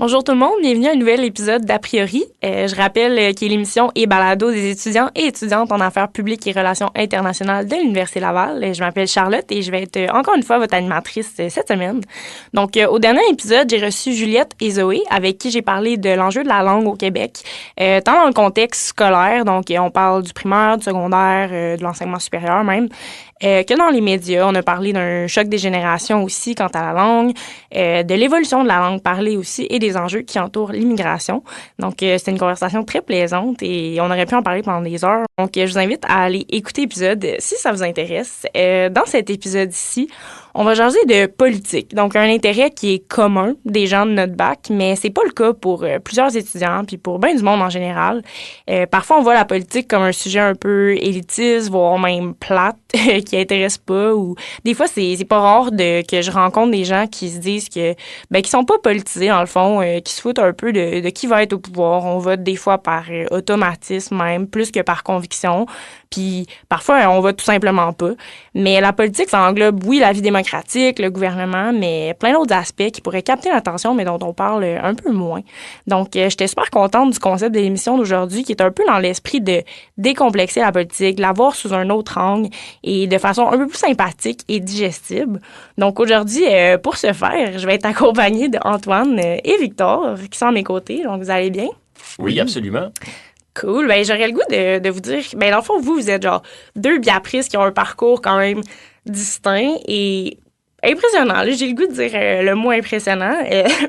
Bonjour tout le monde, bienvenue à un nouvel épisode d'A priori. Je rappelle qu'il est l'émission et balado des étudiants et étudiantes en affaires publiques et relations internationales de l'Université Laval. Je m'appelle Charlotte et je vais être encore une fois votre animatrice cette semaine. Donc, au dernier épisode, j'ai reçu Juliette et Zoé avec qui j'ai parlé de l'enjeu de la langue au Québec, tant dans le contexte scolaire, donc on parle du primaire, du secondaire, de l'enseignement supérieur même, que dans les médias. On a parlé d'un choc des générations aussi quant à la langue, de l'évolution de la langue parlée aussi et des enjeux qui entourent l'immigration. Donc, c'était une conversation très plaisante et on aurait pu en parler pendant des heures. Donc, je vous invite à aller écouter l'épisode si ça vous intéresse. Dans cet épisode-ci, on va jaser de politique, donc un intérêt qui est commun des gens de notre bac, mais c'est pas le cas pour plusieurs étudiants puis pour bien du monde en général. Parfois, on voit la politique comme un sujet un peu élitiste, voire même plate, qui intéresse pas. Ou des fois, c'est pas rare que je rencontre des gens qui se disent que qui sont pas politisés dans le fond, qui se foutent un peu de qui va être au pouvoir. On vote des fois par automatisme même, plus que par conviction. Puis parfois, on vote tout simplement pas. Mais la politique, ça englobe, oui, la vie démocratique, le gouvernement, mais plein d'autres aspects qui pourraient capter l'attention, mais dont on parle un peu moins. Donc, j'étais super contente du concept de l'émission d'aujourd'hui, qui est un peu dans l'esprit de décomplexer la politique, de la voir sous un autre angle et de façon un peu plus sympathique et digestible. Donc, aujourd'hui, pour ce faire, je vais être accompagnée d'Antoine et Victor, qui sont à mes côtés. Donc, vous allez bien? Oui, absolument. Cool. Ben, j'aurais le goût de vous dire, dans le fond, vous êtes genre deux biaprices qui ont un parcours quand même distinct et impressionnant. Là, j'ai le goût de dire le mot impressionnant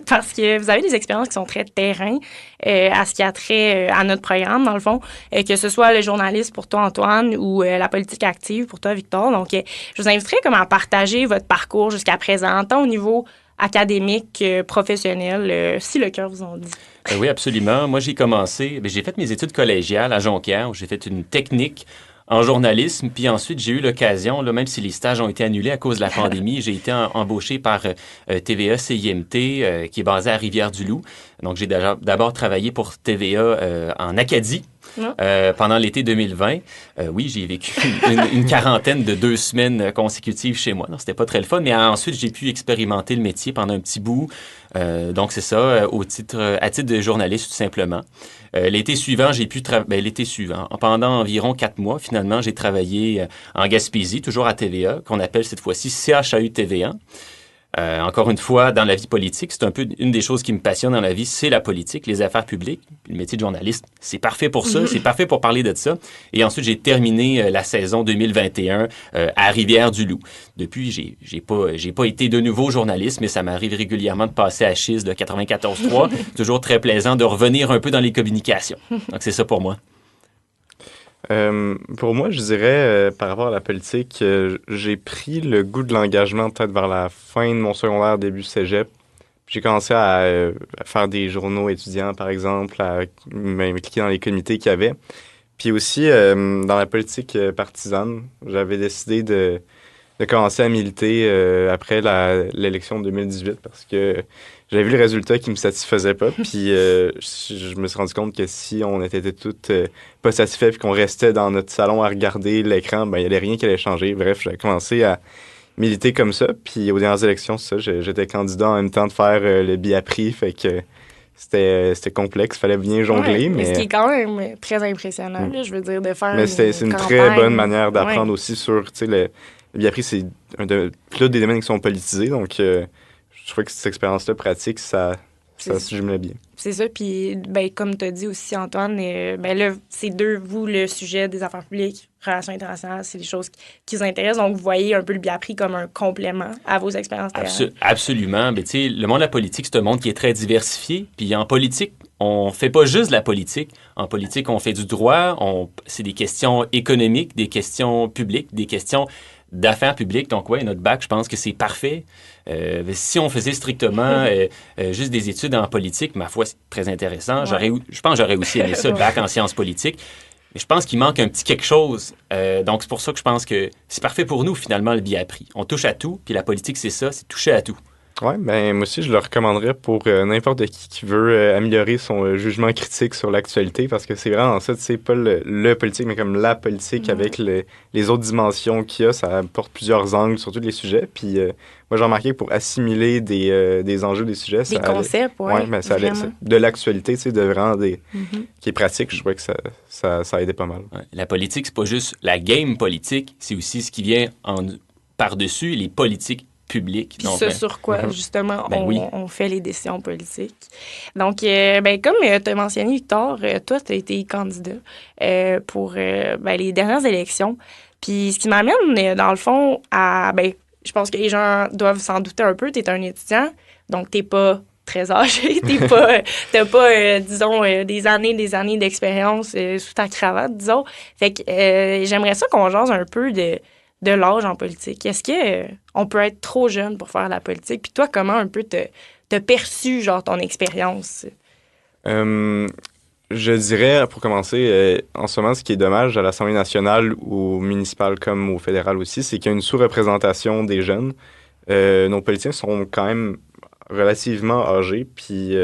parce que vous avez des expériences qui sont très terrain à ce qui a trait à notre programme, dans le fond, que ce soit le journalisme pour toi, Antoine, ou la politique active pour toi, Victor. Donc, je vous inviterai comme à partager votre parcours jusqu'à présent, tant au niveau académique, professionnel, si le cœur vous en dit. Oui, absolument. Moi, j'ai fait mes études collégiales à Jonquière, où j'ai fait une technique en journalisme, puis ensuite, j'ai eu l'occasion, là, même si les stages ont été annulés à cause de la pandémie, j'ai été embauché par TVA CIMT, qui est basé à Rivière-du-Loup. Donc, j'ai d'abord travaillé pour TVA en Acadie. Pendant l'été 2020, oui, j'ai vécu une quarantaine de 2 semaines consécutives chez moi. Donc, c'était pas très le fun, mais ensuite, j'ai pu expérimenter le métier pendant un petit bout. Donc, c'est ça, à titre de journaliste, tout simplement. L'été suivant, pendant environ 4 mois, finalement, j'ai travaillé en Gaspésie, toujours à TVA, qu'on appelle cette fois-ci CHAU-TVA. Encore une fois, dans la vie politique, c'est un peu une des choses qui me passionne dans la vie, c'est la politique, les affaires publiques. Le métier de journaliste, c'est parfait pour ça, c'est parfait pour parler de ça. Et ensuite, j'ai terminé la saison 2021 à Rivière-du-Loup. Depuis, j'ai pas été de nouveau journaliste, mais ça m'arrive régulièrement de passer à Chiz de 94.3. Toujours très plaisant de revenir un peu dans les communications. Donc, c'est ça pour moi. Pour moi, je dirais, par rapport à la politique, j'ai pris le goût de l'engagement peut-être vers la fin de mon secondaire, début cégep. J'ai commencé à faire des journaux étudiants, par exemple, à m'impliquer dans les comités qu'il y avait. Puis aussi, dans la politique partisane, j'avais décidé de commencer à militer après l'élection de 2018 parce que j'avais vu le résultat qui me satisfaisait pas. Puis je me suis rendu compte que si on était toutes pas satisfaits puis qu'on restait dans notre salon à regarder l'écran, ben il y avait rien qui allait changer. Bref, j'ai commencé à militer comme ça. Puis aux dernières élections, c'est ça, j'étais candidat en même temps de faire le BIAPRI, fait que c'était complexe, il fallait bien jongler. Ouais, mais ce qui est quand même très impressionnant, là, je veux dire, de faire. Mais c'est une très bonne manière d'apprendre aussi sur, tu sais, le BIAPRI, c'est des domaines qui sont politisés, donc je trouvais que cette expérience-là pratique, ça se jumelait bien. C'est ça, puis comme tu as dit aussi, Antoine, là, c'est vous, le sujet des affaires publiques, relations internationales, c'est des choses qui vous intéressent, donc vous voyez un peu le BIAPRI comme un complément à vos expériences terrain. Absolument. Mais tu sais, le monde de la politique, c'est un monde qui est très diversifié, puis en politique, on fait pas juste de la politique. En politique, on fait du droit, c'est des questions économiques, des questions publiques, des questions d'affaires publiques. Donc, ouais, notre bac, je pense que c'est parfait. Si on faisait strictement juste des études en politique, ma foi, c'est très intéressant. Ouais. Je pense que j'aurais aussi aimé ça, le bac en sciences politiques. Mais je pense qu'il manque un petit quelque chose. Donc, c'est pour ça que je pense que c'est parfait pour nous, finalement, le BIAPRI. On touche à tout, puis la politique, c'est ça, c'est toucher à tout. Ouais, ben moi aussi, je le recommanderais pour n'importe qui veut améliorer son jugement critique sur l'actualité, parce que c'est vraiment ça, tu sais, pas le politique, mais comme la politique avec les autres dimensions qu'il y a, ça apporte plusieurs angles sur tous les sujets. Puis moi, j'ai remarqué que pour assimiler des enjeux, des sujets, Des concepts, ouais, ben, ça allait, vraiment. de l'actualité, tu sais, de vraiment Mhm. qui est pratique, je trouvais que ça aidait pas mal. Ouais. La politique, c'est pas juste la game politique, c'est aussi ce qui vient par-dessus les politiques publiques. Puis Donc, ça, sur quoi, justement, oui. on fait les décisions politiques. Donc, comme tu as mentionné, Victor, toi, tu as été candidat pour les dernières élections. Puis ce qui m'amène, dans le fond, je pense que les gens doivent s'en douter un peu. Tu es un étudiant, donc tu n'es pas très âgé. T'as pas, disons, des années d'expérience sous ta cravate, disons. Fait que j'aimerais ça qu'on jase un peu de l'âge en politique. Est-ce que on peut être trop jeune pour faire la politique? Puis toi, comment un peu t'as perçu, genre, ton expérience? Je dirais, pour commencer, en ce moment, ce qui est dommage à l'Assemblée nationale, ou municipale comme au fédéral aussi, c'est qu'il y a une sous-représentation des jeunes. Nos politiciens sont quand même relativement âgés, puis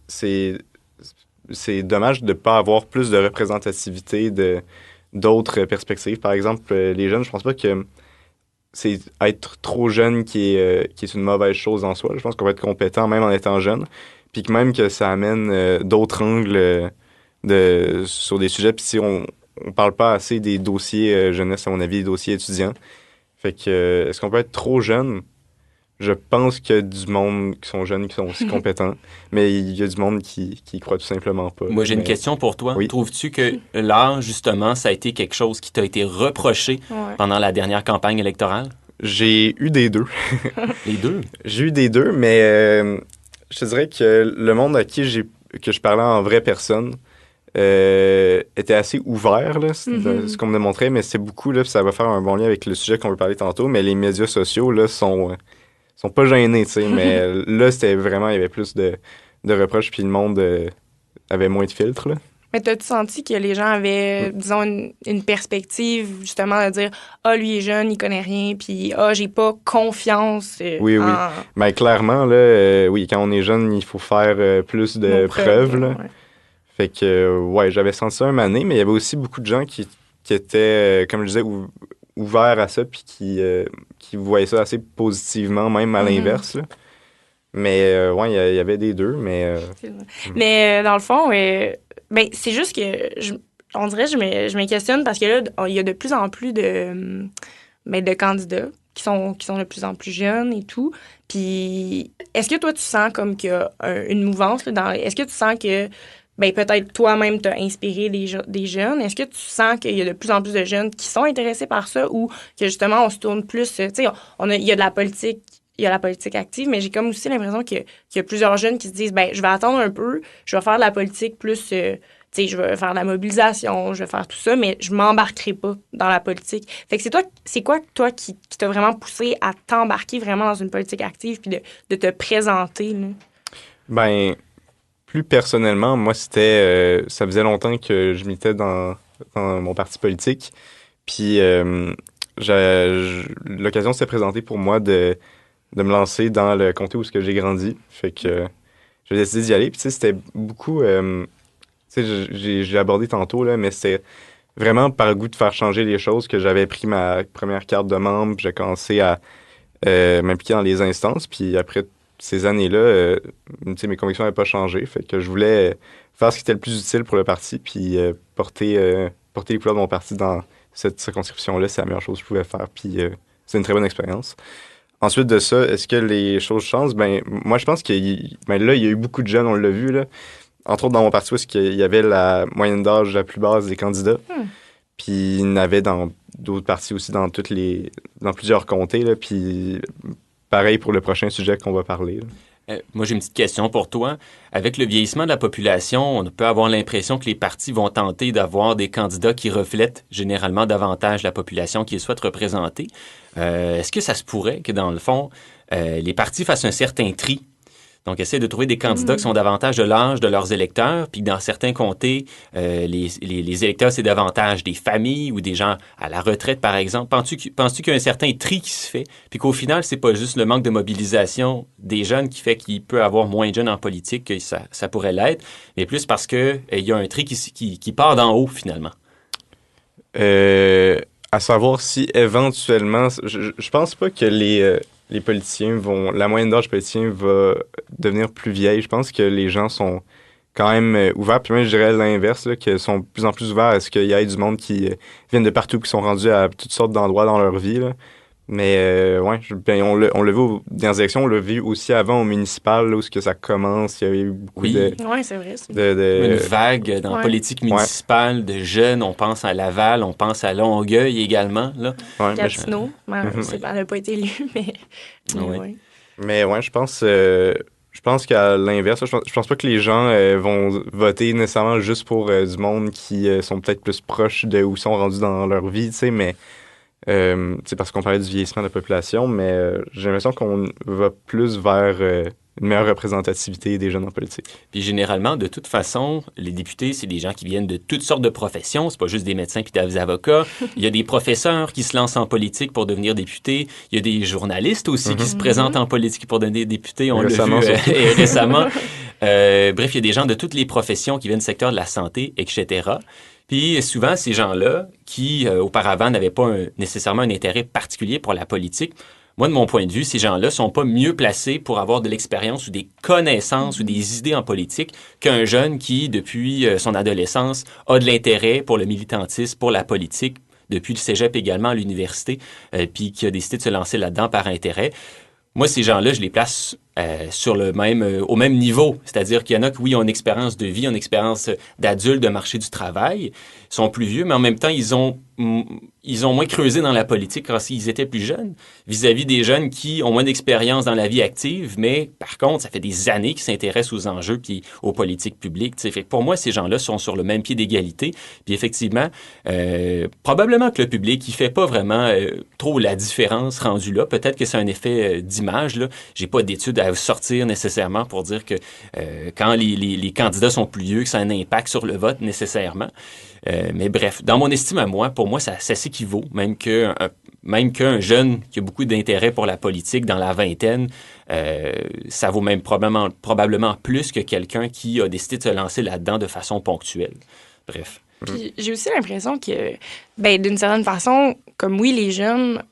c'est dommage de ne pas avoir plus de représentativité d'autres perspectives. Par exemple, les jeunes, je pense pas que c'est être trop jeune qui est une mauvaise chose en soi. Je pense qu'on va être compétent même en étant jeune, puis que même que ça amène d'autres angles sur des sujets. Puis si on parle pas assez des dossiers jeunesse, à mon avis, des dossiers étudiants. Fait que, est-ce qu'on peut être trop jeune? Je pense qu'il y a du monde qui sont jeunes, qui sont aussi compétents, mais il y a du monde qui y croit tout simplement pas. Moi, j'ai une question pour toi. Oui. Trouves-tu que l'âge, justement, ça a été quelque chose qui t'a été reproché pendant la dernière campagne électorale? J'ai eu des deux. Les deux? J'ai eu des deux, mais je te dirais que le monde à qui que je parlais en vraie personne était assez ouvert, là, ce qu'on me démontrait, mais c'est beaucoup, là, puis ça va faire un bon lien avec le sujet qu'on veut parler tantôt, mais les médias sociaux, là, sont pas gênés, tu sais, mais là, c'était vraiment, il y avait plus de reproches, puis le monde avait moins de filtres, là. Mais t'as-tu senti que les gens avaient, disons, une perspective, justement, de dire « Ah, lui est jeune, il connaît rien, puis ah, j'ai pas confiance Oui. Mais clairement, là, oui, quand on est jeune, il faut faire plus de preuves, là. Ouais. Fait que, j'avais senti ça un moment donné, mais il y avait aussi beaucoup de gens qui étaient, comme je disais, ouverts à ça, puis qui voyaient ça assez positivement, même à l'inverse, là. Mais, il y avait des deux, mais... Mais, dans le fond, c'est juste que, on dirait, je me questionne parce que là, il y a de plus en plus de candidats qui sont de plus en plus jeunes et tout. Puis, est-ce que toi, tu sens comme qu'il y a une mouvance, là, est-ce que tu sens que peut-être toi-même t'as inspiré des jeunes. Est-ce que tu sens qu'il y a de plus en plus de jeunes qui sont intéressés par ça ou que justement on se tourne plus, tu sais, il y a de la politique, il y a la politique active, mais j'ai comme aussi l'impression qu'il y a plusieurs jeunes qui se disent, je vais attendre un peu, je vais faire de la politique plus, tu sais, je vais faire de la mobilisation, je vais faire tout ça, mais je m'embarquerai pas dans la politique. Fait que c'est quoi, toi, qui t'a vraiment poussé à t'embarquer vraiment dans une politique active puis de te présenter, là? Plus personnellement, moi, c'était... ça faisait longtemps que je militais dans mon parti politique. Puis l'occasion s'est présentée pour moi de me lancer dans le comté où j'ai grandi. Fait que j'ai décidé d'y aller. Puis tu sais, c'était beaucoup... tu sais, j'ai abordé tantôt, là, mais c'était vraiment par le goût de faire changer les choses que j'avais pris ma première carte de membre. J'ai commencé à m'impliquer dans les instances. Puis après ces années-là, mes convictions n'avaient pas changé. Fait que je voulais faire ce qui était le plus utile pour le parti, puis porter les couleurs de mon parti dans cette circonscription-là. C'est la meilleure chose que je pouvais faire, puis c'est une très bonne expérience. Ensuite de ça, est-ce que les choses changent? Moi, je pense là, il y a eu beaucoup de jeunes, on l'a vu, là. Entre autres, dans mon parti, où il y avait la moyenne d'âge la plus basse des candidats. Puis il y en avait dans d'autres partis aussi, dans plusieurs comtés, là. Puis pareil pour le prochain sujet qu'on va parler. Moi, j'ai une petite question pour toi. Avec le vieillissement de la population, on peut avoir l'impression que les partis vont tenter d'avoir des candidats qui reflètent généralement davantage la population qu'ils souhaitent représenter. Est-ce que ça se pourrait que, dans le fond, les partis fassent un certain tri Donc, essaie de trouver des candidats qui sont davantage de l'âge de leurs électeurs, puis dans certains comtés, les électeurs, c'est davantage des familles ou des gens à la retraite, par exemple. Penses-tu qu'il y a un certain tri qui se fait, puis qu'au final, c'est pas juste le manque de mobilisation des jeunes qui fait qu'il peut y avoir moins de jeunes en politique que ça pourrait l'être, mais plus parce qu'il y a un tri qui part d'en haut, finalement? À savoir si éventuellement, je pense pas que les politiciens la moyenne d'âge politicien va devenir plus vieille. Je pense que les gens sont quand même ouverts, puis même je dirais l'inverse, là, qu'ils sont de plus en plus ouverts à ce qu'il y ait du monde qui viennent de partout, qui sont rendus à toutes sortes d'endroits dans leur vie, là. Mais ouais, on l'a vu dans les élections, on l'a vu aussi avant au municipal, là, où que ça commence, il y avait eu beaucoup de... Oui, c'est vrai. Une vague dans la politique municipale de jeunes. On pense à Laval, on pense à Longueuil également. Là. Gatineau, elle n'a pas été élue, mais oui. Mais ouais, je pense qu'à l'inverse, je pense pas que les gens vont voter nécessairement juste pour du monde qui sont peut-être plus proches de où ils sont rendus dans leur vie, tu sais, mais... c'est parce qu'on parlait du vieillissement de la population, mais j'ai l'impression qu'on va plus vers une meilleure représentativité des jeunes en politique. Puis généralement, de toute façon, les députés, c'est des gens qui viennent de toutes sortes de professions. C'est pas juste des médecins puis des avocats. Il y a des professeurs qui se lancent en politique pour devenir députés. Il y a des journalistes aussi qui se présentent en politique pour devenir députés. On l'a vu récemment. Bref, il y a des gens de toutes les professions qui viennent du secteur de la santé, etc. Puis souvent, ces gens-là, qui auparavant n'avaient pas nécessairement un intérêt particulier pour la politique, moi, de mon point de vue, ces gens-là sont pas mieux placés pour avoir de l'expérience ou des connaissances ou des idées en politique qu'un jeune qui, depuis son adolescence, a de l'intérêt pour le militantisme, pour la politique, depuis le cégep également à l'université, puis qui a décidé de se lancer là-dedans par intérêt. Moi, ces gens-là, je les place au même niveau. C'est-à-dire qu'il y en a qui, oui, ont une expérience de vie, une expérience d'adulte, de marché du travail, sont plus vieux, mais en même temps, ils ont moins creusé dans la politique quand ils étaient plus jeunes, vis-à-vis des jeunes qui ont moins d'expérience dans la vie active, mais par contre, ça fait des années qu'ils s'intéressent aux enjeux puis aux politiques publiques. T'sais. Fait que pour moi, ces gens-là sont sur le même pied d'égalité. Puis effectivement, probablement que le public, il fait pas vraiment trop la différence rendue là. Peut-être que c'est un effet d'image. Là. J'ai pas d'études à sortir nécessairement pour dire que quand les candidats sont plus vieux, que ça a un impact sur le vote nécessairement. Mais bref, dans mon estime à moi, pour moi, ça s'équivaut, même qu'un jeune qui a beaucoup d'intérêt pour la politique dans la vingtaine, ça vaut même probablement plus que quelqu'un qui a décidé de se lancer là-dedans de façon ponctuelle. Bref. Puis, j'ai aussi l'impression que, d'une certaine façon, comme oui, les jeunes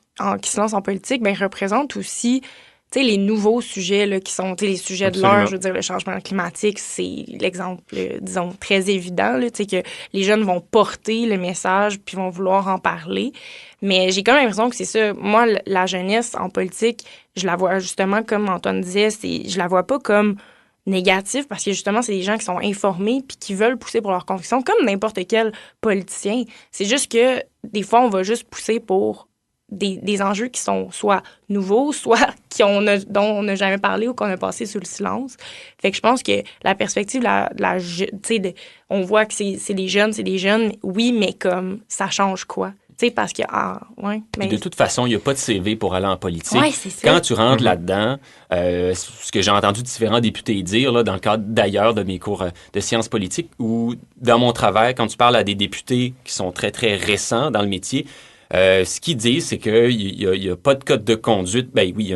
qui se lancent en politique, représentent aussi... Tu sais, les nouveaux sujets là, qui sont les sujets de l'heure, je veux dire, le changement climatique, c'est l'exemple, disons, très évident, là, tu sais, que les jeunes vont porter le message puis vont vouloir en parler. Mais j'ai quand même l'impression que c'est ça. Moi, la jeunesse en politique, je la vois justement, comme Antoine disait, je la vois pas comme négative parce que justement, c'est des gens qui sont informés puis qui veulent pousser pour leurs convictions, comme n'importe quel politicien. C'est juste que des fois, on va juste pousser pour des enjeux qui sont soit nouveaux, soit dont on n'a jamais parlé ou qu'on a passé sous le silence. Fait que je pense que la perspective, on voit que c'est des jeunes, oui, mais comme ça change quoi? Tu sais, parce que, de toute façon, il n'y a pas de CV pour aller en politique. Ouais, c'est ça. Quand tu rentres là-dedans, ce que j'ai entendu différents députés dire, là, dans le cadre d'ailleurs de mes cours de sciences politiques, ou dans mon travail, quand tu parles à des députés qui sont très, très récents dans le métier, ce qu'ils disent, c'est qu'il n'y a pas de code de conduite. Ben oui,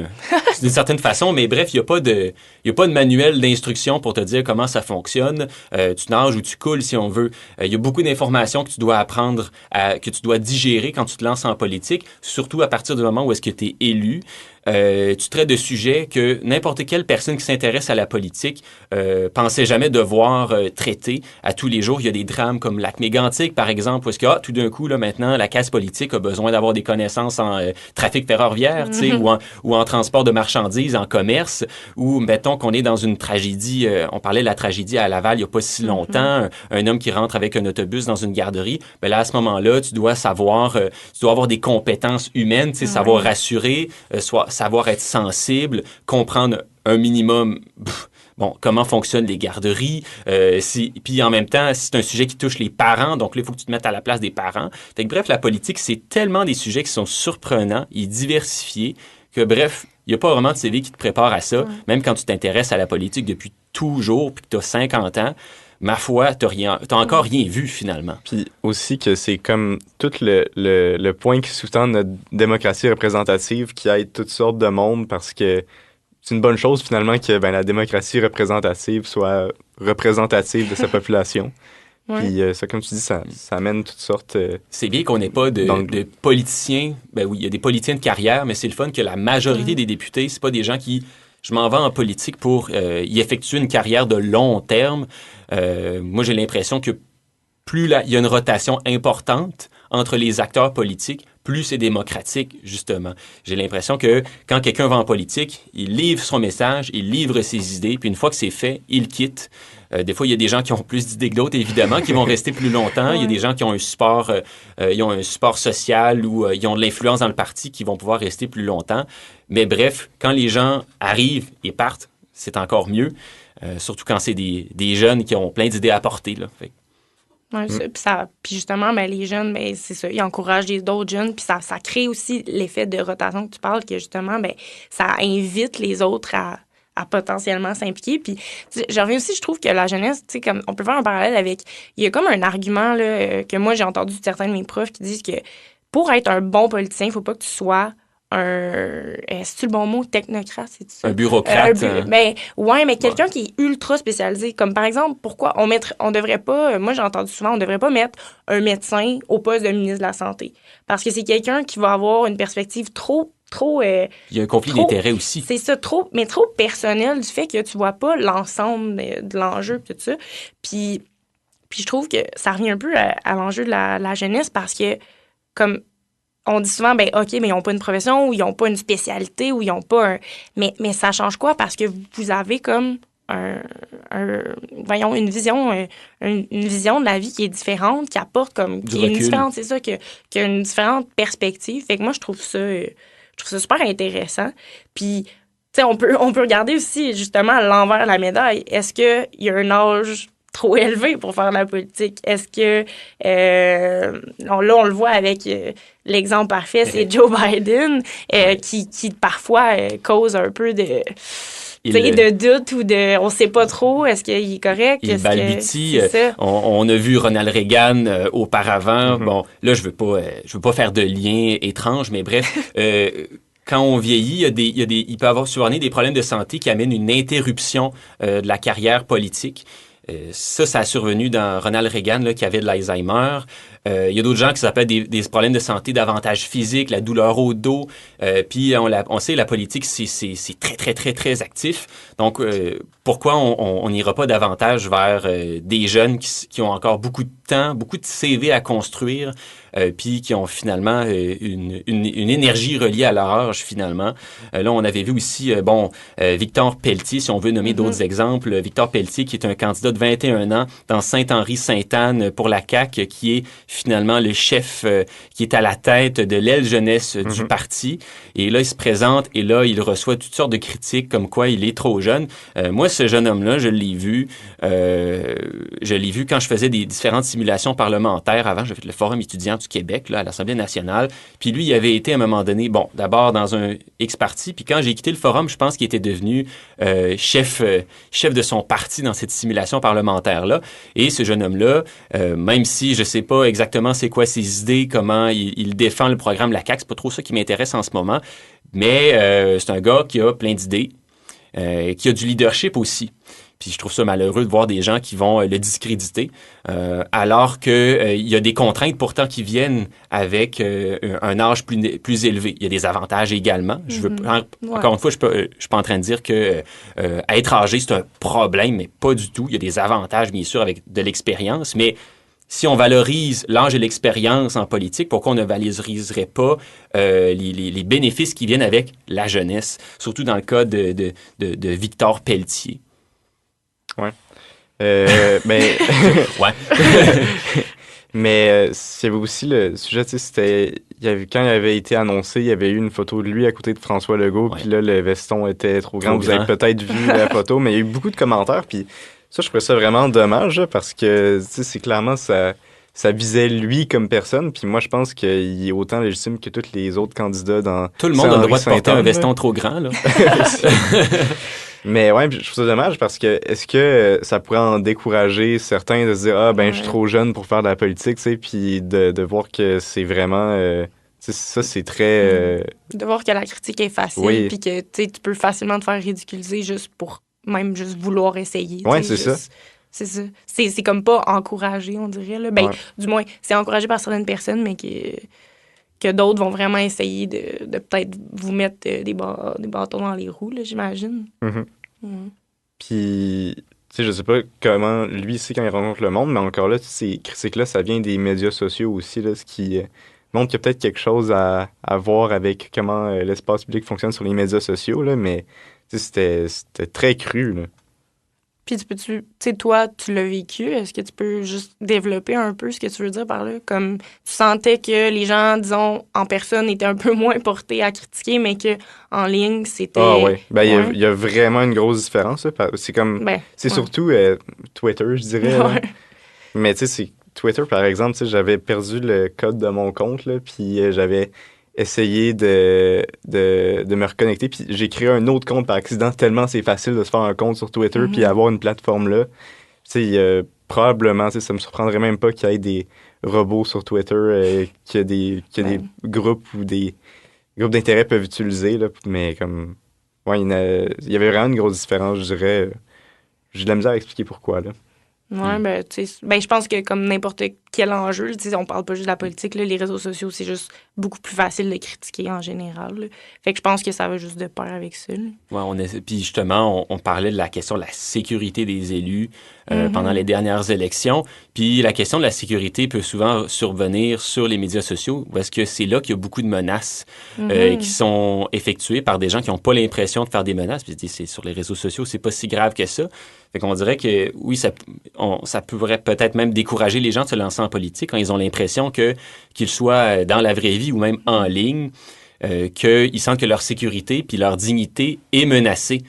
d'une certaine façon, mais bref, il n'y a pas de manuel d'instruction pour te dire comment ça fonctionne. Tu nages ou tu coules, si on veut. Il y a beaucoup d'informations que tu dois apprendre, que tu dois digérer quand tu te lances en politique, surtout à partir du moment où est-ce que tu es élu. Tu traites de sujets que n'importe quelle personne qui s'intéresse à la politique pensait jamais devoir traiter à tous les jours. Il y a des drames comme Lac Mégantic, par exemple, où est-ce que tout d'un coup, là, maintenant, la classe politique a besoin d'avoir des connaissances en trafic ferroviaire, tu sais, ou en transport de marchandises, en commerce, ou mettons qu'on est dans une tragédie, on parlait de la tragédie à Laval il n'y a pas si longtemps, un homme qui rentre avec un autobus dans une garderie, ben là, à ce moment-là, tu dois avoir des compétences humaines, tu sais, savoir rassurer, savoir être sensible, comprendre un minimum... comment fonctionnent les garderies. Puis en même temps, c'est un sujet qui touche les parents, donc là, il faut que tu te mettes à la place des parents. Fait que, bref, la politique, c'est tellement des sujets qui sont surprenants et diversifiés que bref, il n'y a pas vraiment de CV qui te prépare à ça, même quand tu t'intéresses à la politique depuis toujours, puis que tu as 50 ans. Ma foi, t'as encore rien vu, finalement. Puis aussi que c'est comme tout le point qui sous-tend notre démocratie représentative qui aide toutes sortes de monde parce que c'est une bonne chose, finalement, que la démocratie représentative soit représentative de sa population. Puis ça, comme tu dis, ça amène toutes sortes... C'est bien qu'on n'ait pas de politiciens. Ben oui, il y a des politiciens de carrière, mais c'est le fun que la majorité des députés, c'est pas des gens qui... Je m'en vais en politique pour y effectuer une carrière de long terme. Moi, j'ai l'impression que plus il y a une rotation importante entre les acteurs politiques, plus c'est démocratique, justement. J'ai l'impression que quand quelqu'un va en politique, il livre son message, il livre ses idées, puis une fois que c'est fait, il quitte. Des fois, il y a des gens qui ont plus d'idées que d'autres, évidemment, qui vont rester plus longtemps. Il y a des gens qui ont un support, social ou ils ont de l'influence dans le parti qui vont pouvoir rester plus longtemps. Mais bref, quand les gens arrivent et partent, c'est encore mieux. Surtout quand c'est des jeunes qui ont plein d'idées à apporter, là. Fait. Ouais, puis justement, les jeunes, c'est ça, ils encouragent d'autres jeunes, puis ça crée aussi l'effet de rotation que tu parles, que justement, ça invite les autres à potentiellement s'impliquer. Puis, je reviens aussi, je trouve que la jeunesse, tu sais, comme on peut faire un parallèle avec, il y a comme un argument là, que moi, j'ai entendu de certains de mes profs qui disent que pour être un bon politicien, il faut pas que tu sois c'est-tu le bon mot, technocrate, c'est ça? Un bureaucrate. Mais quelqu'un qui est ultra spécialisé. Comme par exemple, pourquoi on devrait pas, moi j'ai entendu souvent, on devrait pas mettre un médecin au poste de ministre de la Santé. Parce que c'est quelqu'un qui va avoir une perspective trop il y a un conflit d'intérêts aussi. C'est ça, trop personnel du fait que tu vois pas l'ensemble de l'enjeu et tout ça. Puis je trouve que ça revient un peu à l'enjeu de la jeunesse parce que, comme on dit souvent, OK, mais ils n'ont pas une profession ou ils n'ont pas une spécialité ou ils n'ont pas un... Mais ça change quoi? Parce que vous avez comme une vision de la vie qui est différente, qui apporte comme... qui est différente, c'est ça, qui a une différente perspective. Fait que moi, je trouve ça super intéressant. Puis, tu sais, on peut regarder aussi, justement, à l'envers de la médaille. Est-ce qu'il y a un âge trop élevé pour faire de la politique? Est-ce que... là, on le voit avec l'exemple parfait, c'est Joe Biden, qui parfois cause un peu de doute ou de... On sait pas trop, est-ce qu'il est correct? Il balbutie. On a vu Ronald Reagan auparavant. Mm-hmm. Bon, là, je veux pas faire de lien étrange, mais bref... quand on vieillit, il peut avoir survenir des problèmes de santé qui amènent une interruption de la carrière politique. Ça a survenu dans Ronald Reagan, là, qui avait de l'Alzheimer. Il y a d'autres gens qui s'appellent des problèmes de santé davantage physiques, la douleur au dos. Puis on sait, la politique, c'est très, très, très, très actif. Donc, pourquoi on n'ira pas davantage vers des jeunes qui ont encore beaucoup de temps, beaucoup de CV à construire, puis qui ont finalement une énergie reliée à leur âge, finalement. Là, on avait vu aussi, Victor Pelletier, si on veut nommer d'autres exemples. Victor Pelletier, qui est un candidat de 21 ans dans Saint-Henri-Sainte-Anne pour la CAQ, qui est finalement le chef qui est à la tête de l'aile jeunesse du parti. Et là, il se présente et là, il reçoit toutes sortes de critiques comme quoi il est trop jeune. Moi, ce jeune homme-là, je l'ai vu quand je faisais des différentes simulations parlementaires. Avant, j'ai fait le Forum étudiant du Québec, là, à l'Assemblée nationale. Puis lui, il avait été à un moment donné, d'abord dans un X-parti. Puis quand j'ai quitté le Forum, je pense qu'il était devenu chef de son parti dans cette simulation parlementaire-là. Et ce jeune homme-là, même si je sais pas exactement c'est quoi ses idées, comment il défend le programme de la CAQ, c'est pas trop ça qui m'intéresse en ce moment, mais c'est un gars qui a plein d'idées, qui a du leadership aussi. Puis je trouve ça malheureux de voir des gens qui vont le discréditer, alors qu'il y a des contraintes pourtant qui viennent avec un âge plus élevé. Il y a des avantages également. Encore une fois, je suis pas en train de dire que être âgé, c'est un problème, mais pas du tout. Il y a des avantages, bien sûr, avec de l'expérience, mais si on valorise l'âge et l'expérience en politique, pourquoi on ne valoriserait pas les bénéfices qui viennent avec la jeunesse, surtout dans le cas de Victor Pelletier? Ouais. Mais mais il y avait aussi le sujet, tu sais, quand il avait été annoncé, il y avait eu une photo de lui à côté de François Legault, puis là, le veston était trop grand. Vous avez peut-être vu la photo, mais il y a eu beaucoup de commentaires, puis ça, je trouvais ça vraiment dommage, parce que, tu sais, c'est clairement, ça ça visait lui comme personne. Puis moi, je pense qu'il est autant légitime que tous les autres candidats dans Tout le monde a le droit de porter un Saint-Anne, veston là. trop grand, là. Mais ouais, puis je trouve ça dommage parce que est-ce que ça pourrait en décourager certains de se dire ah ben je suis trop jeune pour faire de la politique, tu sais, puis de voir que c'est vraiment tu sais, ça c'est très De voir que la critique est facile, Oui. puis que tu sais, tu peux facilement te faire ridiculiser juste pour même juste vouloir essayer. Ouais, tu sais, c'est ça. juste- C'est ça. C'est comme pas encouragé, on dirait. Là. Ben, Ouais. du moins, c'est encouragé par certaines personnes, mais que d'autres vont vraiment essayer de peut-être vous mettre des bâtons dans les roues, là, j'imagine. Mhm. Mhm. Puis tu sais, je sais pas comment lui c'est quand il rencontre le monde, mais encore là, ces critiques-là, ça vient des médias sociaux aussi, là, ce qui montre qu'il y a peut-être quelque chose à voir avec comment l'espace public fonctionne sur les médias sociaux, là, mais tu sais, c'était très cru, là. Puis tu sais, toi, tu l'as vécu. Est-ce que tu peux juste développer un peu ce que tu veux dire par là? Comme tu sentais que les gens, disons, en personne étaient un peu moins portés à critiquer, mais que en ligne, c'était... Ah ouais, ben Ouais. il y a vraiment une grosse différence, là. C'est comme, Ben, c'est ouais. surtout Twitter, je dirais, là. Ouais. Mais tu sais, c'est Twitter, par exemple, tu sais, j'avais perdu le code de mon compte, là, puis j'avais essayé de me reconnecter, puis j'ai créé un autre compte par accident, tellement c'est facile de se faire un compte sur Twitter, puis avoir une plateforme là. Tu sais, probablement, tu sais, ça me surprendrait même pas qu'il y ait des robots sur Twitter, qu'il y a des groupes ou des groupes d'intérêt peuvent utiliser, là, mais comme, ouais, il y avait vraiment une grosse différence, je dirais. J'ai de la misère à expliquer pourquoi, là. Ouais, ben, tu sais, ben, je pense que comme n'importe quel enjeu, tu sais, on parle pas juste de la politique, là, les réseaux sociaux, c'est juste beaucoup plus facile de critiquer en général. Là. Fait que je pense que ça va juste de pair avec ça. Là. Ouais, puis justement, on parlait de la question de la sécurité des élus pendant les dernières élections. Puis la question de la sécurité peut souvent survenir sur les médias sociaux parce que c'est là qu'il y a beaucoup de menaces qui sont effectuées par des gens qui n'ont pas l'impression de faire des menaces. Puis c'est sur les réseaux sociaux, c'est pas si grave que ça. Fait qu'on dirait que oui, ça pourrait peut-être même décourager les gens de se lancer en politique quand ils ont l'impression qu'ils soient dans la vraie vie ou même en ligne, qu'ils sentent que leur sécurité puis leur dignité est menacée.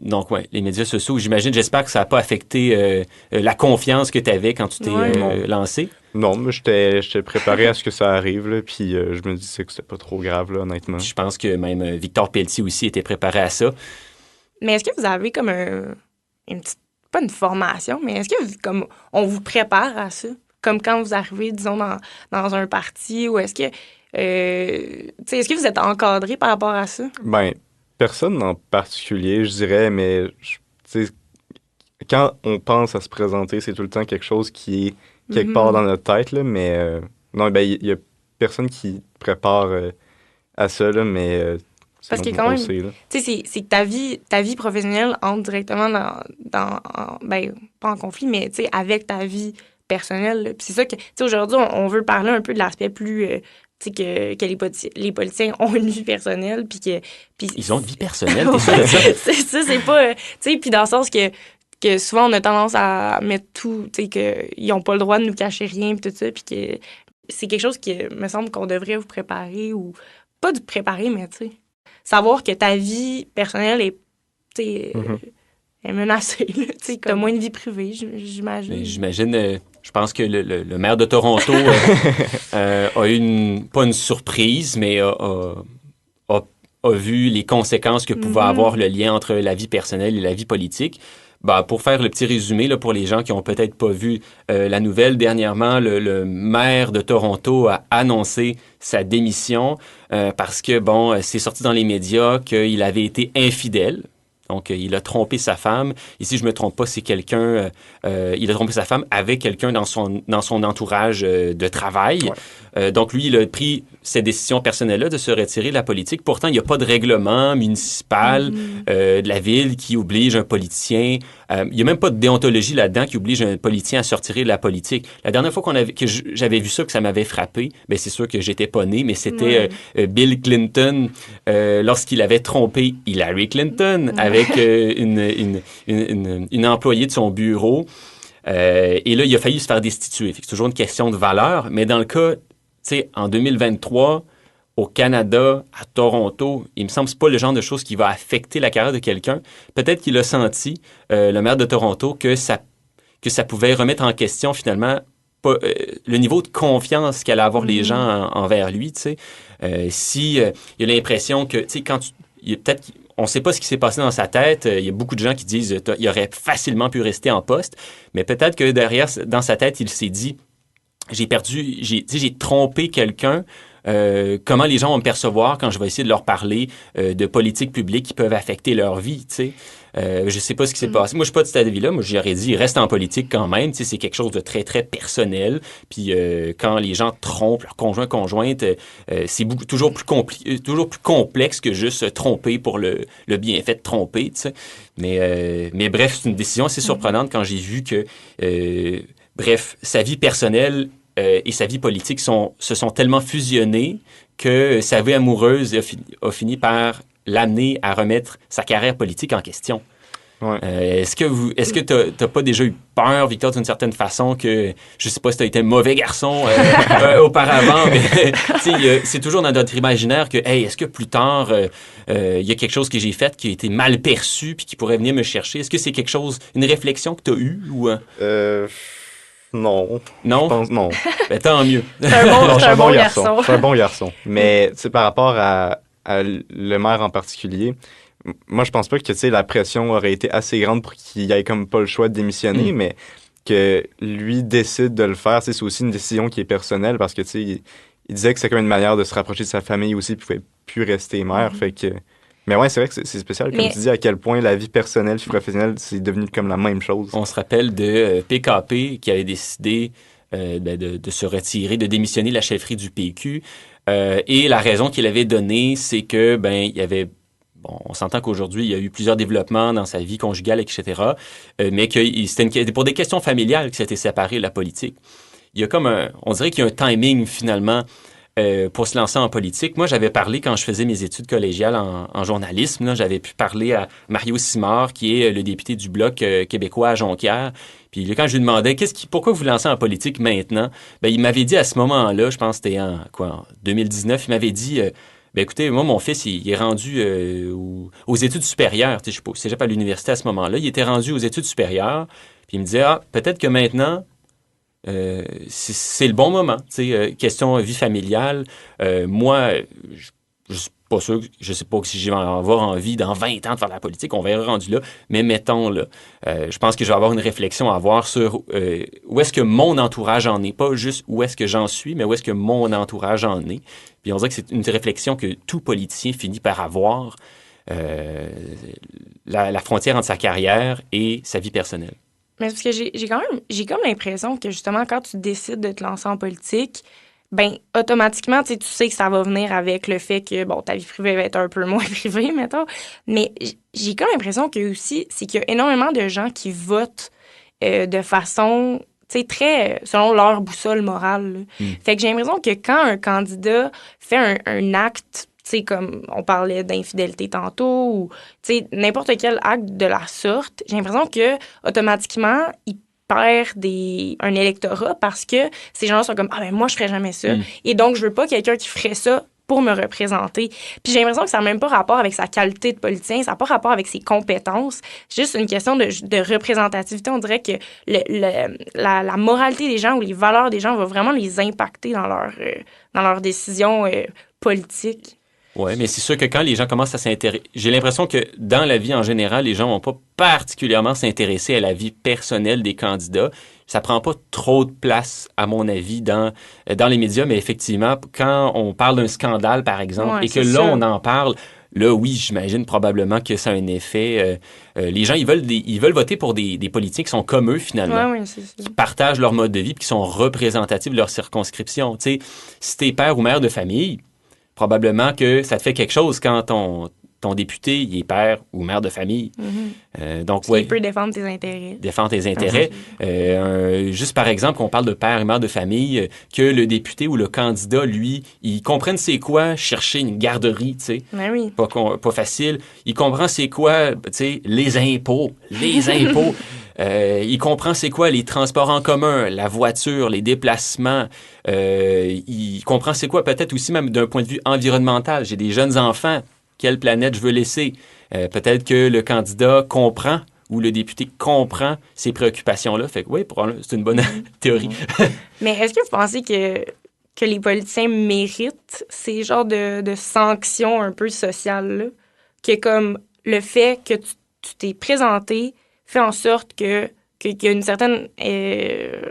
Donc, ouais, les médias sociaux, j'espère que ça n'a pas affecté la confiance que tu avais quand tu t'es lancé. Non, mais j'étais préparé à ce que ça arrive, là, puis je me disais que c'était pas trop grave, là, honnêtement. Puis je pense que même Victor Pelletier aussi était préparé à ça. Mais est-ce que vous avez comme une petite, pas une formation, mais est-ce que comme on vous prépare à ça? Comme quand vous arrivez, disons, dans un parti, ou est-ce que, tu sais, est-ce que vous êtes encadré par rapport à ça? Ben, personne en particulier, je dirais, mais tu sais, quand on pense à se présenter, c'est tout le temps quelque chose qui est quelque part dans notre tête, là, mais non, ben, il y a personne qui prépare à ça, là, mais Parce que quand même, tu sais, c'est que ta vie professionnelle entre directement ben, pas en conflit, mais tu sais, avec ta vie personnelle. Là. Puis c'est ça que, tu sais, aujourd'hui, on veut parler un peu de l'aspect plus, tu sais, que les politiciens ont une vie personnelle, puis que... Puis, ils ont une vie personnelle, t'es sûr de ça? C'est ça, c'est pas... tu sais, puis dans le sens que souvent, on a tendance à mettre tout, tu sais, qu'ils n'ont pas le droit de nous cacher rien, puis tout ça, puis que c'est quelque chose qui me semble qu'on devrait vous préparer, ou pas de préparer, mais tu sais... Savoir que ta vie personnelle est, est menacée. Tu as moins de vie privée, j'imagine. J'imagine, je pense que le maire de Toronto a eu pas une surprise, mais a vu les conséquences que pouvait avoir le lien entre la vie personnelle et la vie politique. Ben, pour faire le petit résumé, là, pour les gens qui n'ont peut-être pas vu la nouvelle, dernièrement, le maire de Toronto a annoncé sa démission parce que, bon, c'est sorti dans les médias qu'il avait été infidèle. Donc, il a trompé sa femme. Et si je ne me trompe pas, c'est quelqu'un... il a trompé sa femme avec quelqu'un dans son entourage de travail. Ouais. Donc, lui, il a pris cette décision personnelle-là de se retirer de la politique. Pourtant, il n'y a pas de règlement municipal de la ville qui oblige un politicien... il n'y a même pas de déontologie là-dedans qui oblige un politicien à se retirer de la politique. La dernière fois que j'avais vu ça, que ça m'avait frappé, bien, c'est sûr que j'étais pas né, mais c'était Bill Clinton lorsqu'il avait trompé Hillary Clinton avec une employée de son bureau. Et là, il a failli se faire destituer. C'est toujours une question de valeur. Mais dans le cas, tu sais, en 2023, au Canada, à Toronto, il me semble que ce n'est pas le genre de choses qui va affecter la carrière de quelqu'un. Peut-être qu'il a senti, le maire de Toronto, que que ça pouvait remettre en question finalement le niveau de confiance qu'allaient avoir les gens envers lui, tu sais. Si il y a l'impression que, tu sais, il y a peut-être... On ne sait pas ce qui s'est passé dans sa tête. Il y a beaucoup de gens qui disent qu'il aurait facilement pu rester en poste, mais peut-être que derrière, dans sa tête, il s'est dit j'ai trompé quelqu'un. Comment les gens vont me percevoir quand je vais essayer de leur parler de politiques publiques qui peuvent affecter leur vie, tu sais. Je sais pas ce qui s'est passé. Moi, je suis pas de cet avis-là. Moi, j'aurais dit, reste en politique quand même. Tu sais, c'est quelque chose de très, très personnel. Puis quand les gens trompent leur conjointe, c'est toujours plus complexe que juste tromper pour le bienfait de tromper, tu sais. Mais bref, c'est une décision assez surprenante quand j'ai vu que, bref, sa vie personnelle et sa vie politique se sont tellement fusionnés que sa vie amoureuse a fini par l'amener à remettre sa carrière politique en question. Ouais. Est-ce que t'as pas déjà eu peur, Victor, d'une certaine façon, que je sais pas si t'as été un mauvais garçon auparavant, mais c'est toujours dans notre imaginaire que, hey, est-ce que plus tard il y a quelque chose que j'ai fait qui a été mal perçu puis qui pourrait venir me chercher? Est-ce que c'est une réflexion que t'as eue ou Non. Non? Je pense non. Ben, tant mieux. C'est un bon garçon. C'est un bon garçon. Mais tu sais, par rapport à le maire en particulier, moi, je pense pas que, tu sais, la pression aurait été assez grande pour qu'il ait comme pas le choix de démissionner, mais que lui décide de le faire, c'est aussi une décision qui est personnelle parce que, tu sais, il disait que c'est comme une manière de se rapprocher de sa famille aussi, puis il pouvait plus rester maire, fait que... Mais ouais, c'est vrai que c'est spécial, comme tu dis, à quel point la vie personnelle et professionnelle, c'est devenu comme la même chose. On se rappelle de PKP qui avait décidé de se retirer, de démissionner de la chefferie du PQ. Et la raison qu'il avait donnée, c'est que, il y avait... Bon, on s'entend qu'aujourd'hui, il y a eu plusieurs développements dans sa vie conjugale, etc., mais que c'était pour des questions familiales qu'il s'était séparé de la politique. Il y a on dirait qu'il y a un timing, finalement, pour se lancer en politique. Moi, j'avais parlé, quand je faisais mes études collégiales en journalisme, là, j'avais pu parler à Mario Simard, qui est le député du Bloc québécois à Jonquière. Puis quand je lui demandais pourquoi vous vous lancez en politique maintenant, il m'avait dit à ce moment-là, je pense que c'était en 2019, il m'avait dit... écoutez, moi, mon fils, il est rendu aux études supérieures. Je ne sais pas, cégep à l'université à ce moment-là. Il était rendu aux études supérieures. Puis il me disait, peut-être que maintenant, c'est le bon moment. Question vie familiale. Moi, je suis pas sûr, je sais pas si je vais avoir envie dans 20 ans de faire de la politique. On verra rendu là. Mais mettons, là, je pense que je vais avoir une réflexion à avoir sur où est-ce que mon entourage en est. Pas juste où est-ce que j'en suis, mais où est-ce que mon entourage en est. Puis on dirait que c'est une réflexion que tout politicien finit par avoir, la frontière entre sa carrière et sa vie personnelle. Mais parce que j'ai comme l'impression que justement, quand tu décides de te lancer en politique, automatiquement, tu sais que ça va venir avec le fait que, ta vie privée va être un peu moins privée, mettons. Mais j'ai comme l'impression que aussi, c'est qu'il y a énormément de gens qui votent de façon... c'est très selon leur boussole morale. Fait que j'ai l'impression que quand un candidat fait un acte, tu sais, comme on parlait d'infidélité tantôt, ou n'importe quel acte de la sorte, j'ai l'impression que automatiquement, il perd un électorat parce que ces gens-là sont comme « Ah, moi, je ferais jamais ça. Et donc, je veux pas quelqu'un qui ferait ça pour me représenter. » Puis j'ai l'impression que ça n'a même pas rapport avec sa qualité de politicien, ça n'a pas rapport avec ses compétences. C'est juste une question de représentativité. On dirait que la moralité des gens ou les valeurs des gens va vraiment les impacter dans leurs décisions politiques. Oui, mais c'est sûr que quand les gens commencent à s'intéresser... J'ai l'impression que dans la vie en général, les gens vont pas particulièrement s'intéresser à la vie personnelle des candidats. Ça prend pas trop de place, à mon avis, dans les médias, mais effectivement, quand on parle d'un scandale, par exemple, et que là, on en parle... Là, oui, j'imagine probablement que ça a un effet. Les gens, ils veulent voter pour des politiciens qui sont comme eux, finalement. Oui, c'est ça. Qui partagent leur mode de vie et qui sont représentatifs de leur circonscription. Tu sais, si t'es père ou mère de famille, probablement que ça te fait quelque chose quand ton député, il est père ou mère de famille. Donc, il peut défendre tes intérêts. Défendre tes intérêts. Juste par exemple, on parle de père et mère de famille, que le député ou le candidat, lui, il comprenne c'est quoi chercher une garderie, tu sais. Ben oui. Pas facile. Il comprend c'est quoi, tu sais, les impôts. Il comprend c'est quoi les transports en commun, la voiture, les déplacements. Il comprend c'est quoi peut-être aussi même d'un point de vue environnemental. J'ai des jeunes enfants. Quelle planète je veux laisser? Peut-être que le candidat comprend où le député comprend ces préoccupations-là. Fait que oui, c'est une bonne théorie. Mais est-ce que vous pensez que les politiciens méritent ces genres de sanctions un peu sociales-là? Que comme le fait que tu t'es présenté fait en sorte qu'il y a une certaine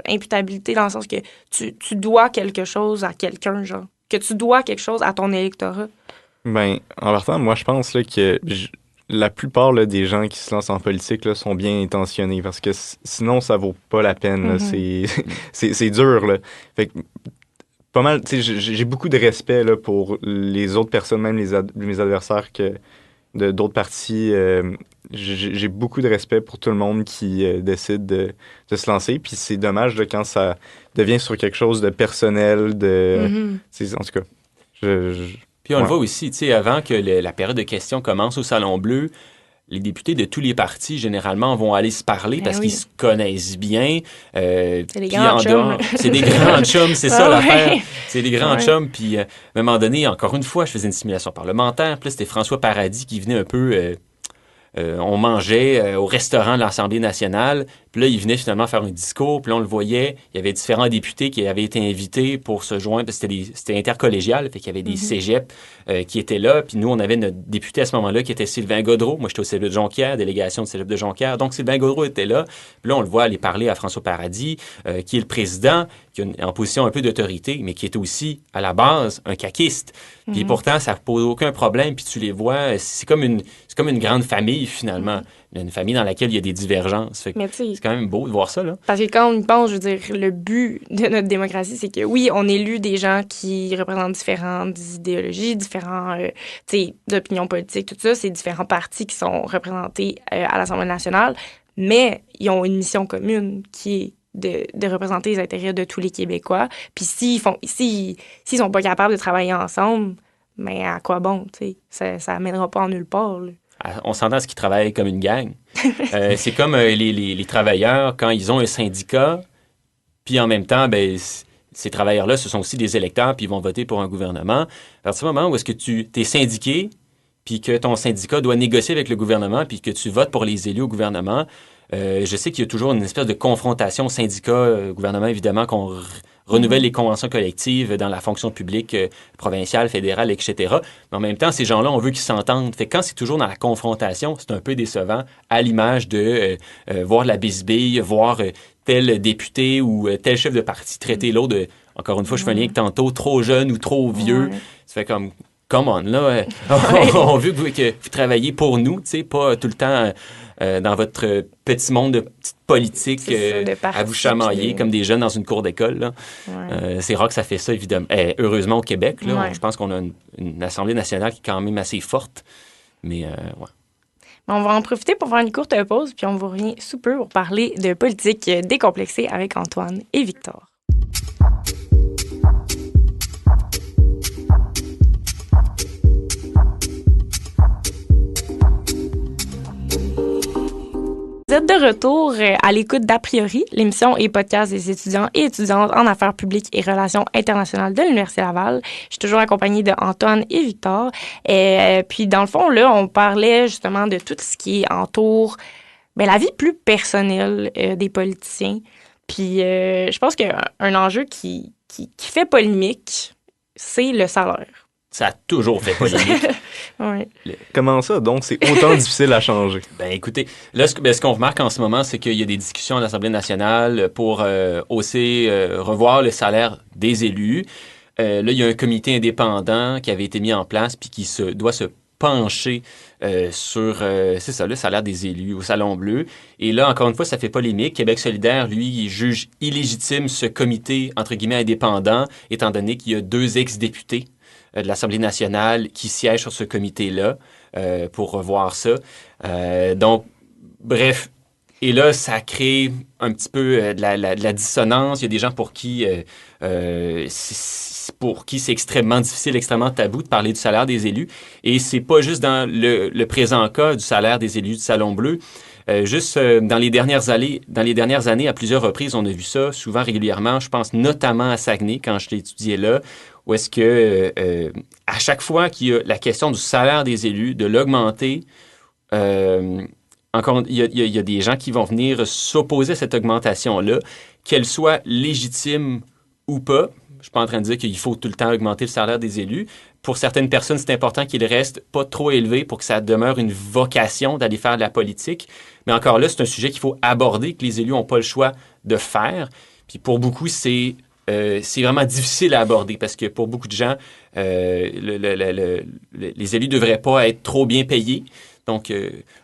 imputabilité dans le sens que tu dois quelque chose à quelqu'un, genre. Que tu dois quelque chose à ton électorat. Ben, en partant, moi, je pense là, que la plupart là, des gens qui se lancent en politique là, sont bien intentionnés parce que sinon, ça vaut pas la peine. Là. C'est dur. Là. Fait que, pas mal, tu sais, j'ai beaucoup de respect là, pour les autres personnes, même mes adversaires d'autres partis. J'ai beaucoup de respect pour tout le monde qui décide de se lancer. Puis c'est dommage là, quand ça devient sur quelque chose de personnel. En tout cas, Puis on le voit aussi, tu sais, avant que la période de questions commence au Salon Bleu, les députés de tous les partis, généralement, vont aller se parler parce qu'ils se connaissent bien. C'est des grands chums. C'est des grands chums, c'est ça l'affaire. C'est des grands chums. Puis à un moment donné, encore une fois, je faisais une simulation parlementaire. Puis là, c'était François Paradis qui venait un peu... on mangeait au restaurant de l'Assemblée nationale. Puis là, il venait finalement faire un discours. Puis là, on le voyait. Il y avait différents députés qui avaient été invités pour se joindre. Parce que c'était intercollégial. Fait qu'il y avait des cégeps qui étaient là. Puis nous, on avait notre député à ce moment-là qui était Sylvain Gaudreault. Moi, j'étais au cégep de Jonquière, délégation du cégep de Jonquière. Donc, Sylvain Gaudreault était là. Puis là, on le voit aller parler à François Paradis, qui est le président, qui est en position un peu d'autorité, mais qui est aussi, à la base, un caquiste. Puis pourtant, ça ne pose aucun problème. Puis tu les vois, c'est comme une grande famille, finalement. Une famille dans laquelle il y a des divergences. Fait que c'est quand même beau de voir ça, là. Parce que quand on y pense, je veux dire, le but de notre démocratie, c'est que oui, on élue des gens qui représentent différentes idéologies, opinions politiques, tout ça. C'est différents partis qui sont représentés à l'Assemblée nationale, mais ils ont une mission commune qui est de représenter les intérêts de tous les Québécois. Puis s'ils sont pas capables de travailler ensemble, mais à quoi bon, tu sais? Ça amènera pas en nulle part, là. On s'entend à ce qu'ils travaillent comme une gang. C'est comme les travailleurs, quand ils ont un syndicat, puis en même temps, ben, ces travailleurs-là, ce sont aussi des électeurs, puis ils vont voter pour un gouvernement. À partir du moment où est-ce que tu es syndiqué, puis que ton syndicat doit négocier avec le gouvernement, puis que tu votes pour les élus au gouvernement, je sais qu'il y a toujours une espèce de confrontation syndicat-gouvernement, évidemment, qu'on renouvelle les conventions collectives dans la fonction publique provinciale, fédérale, etc. Mais en même temps, ces gens-là, on veut qu'ils s'entendent. Fait que quand c'est toujours dans la confrontation, c'est un peu décevant, à l'image de voir la bisbille, voir tel député ou tel chef de parti traiter l'autre de, encore une fois, je fais un lien avec tantôt, trop jeune ou trop vieux. Ça fait comme... Come on, là, on veut que vous travaillez pour nous, tu sais, pas tout le temps dans votre petit monde de petite politique à vous chamailler comme des jeunes dans une cour d'école. Là. C'est rare que ça fait ça, évidemment. Heureusement, au Québec, là, je pense qu'on a une Assemblée nationale qui est quand même assez forte, mais On va en profiter pour faire une courte pause, puis on vous revient sous peu pour parler de politique décomplexée avec Antoine et Victor. Vous êtes de retour à l'écoute d'A priori, l'émission et podcast des étudiants et étudiantes en affaires publiques et relations internationales de l'Université Laval. Je suis toujours accompagnée de Antoine et Victor. Puis, dans le fond, là, on parlait justement de tout ce qui entoure la vie plus personnelle des politiciens. Puis, je pense qu'un enjeu qui fait polémique, c'est le salaire. Ça a toujours fait polémique. Oui. Comment ça, donc, c'est autant difficile à changer? Ben écoutez, là, ce qu'on remarque en ce moment, c'est qu'il y a des discussions à l'Assemblée nationale pour revoir le salaire des élus. Là, il y a un comité indépendant qui avait été mis en place puis qui doit se pencher sur, c'est ça, le salaire des élus au Salon Bleu. Et là, encore une fois, ça fait polémique. Québec solidaire, lui, il juge illégitime ce comité, entre guillemets, indépendant, étant donné qu'il y a 2 ex-députés de l'Assemblée nationale qui siègent sur ce comité-là pour revoir ça. Donc, bref. Et là, ça crée un petit peu de la dissonance. Il y a des gens pour qui c'est extrêmement difficile, extrêmement tabou de parler du salaire des élus. Et c'est pas juste dans le présent cas du salaire des élus du Salon Bleu. Dans les dernières années, à plusieurs reprises, on a vu ça, souvent régulièrement. Je pense notamment à Saguenay, quand je l'ai étudié là, où est-ce que à chaque fois qu'il y a la question du salaire des élus, de l'augmenter, encore, il y a des gens qui vont venir s'opposer à cette augmentation-là, qu'elle soit légitime ou pas. Je suis pas en train de dire qu'il faut tout le temps augmenter le salaire des élus. Pour certaines personnes, c'est important qu'il reste pas trop élevé pour que ça demeure une vocation d'aller faire de la politique. Mais encore là, c'est un sujet qu'il faut aborder, que les élus n'ont pas le choix de faire. Puis pour beaucoup, c'est vraiment difficile à aborder parce que pour beaucoup de gens, les élus ne devraient pas être trop bien payés. Donc,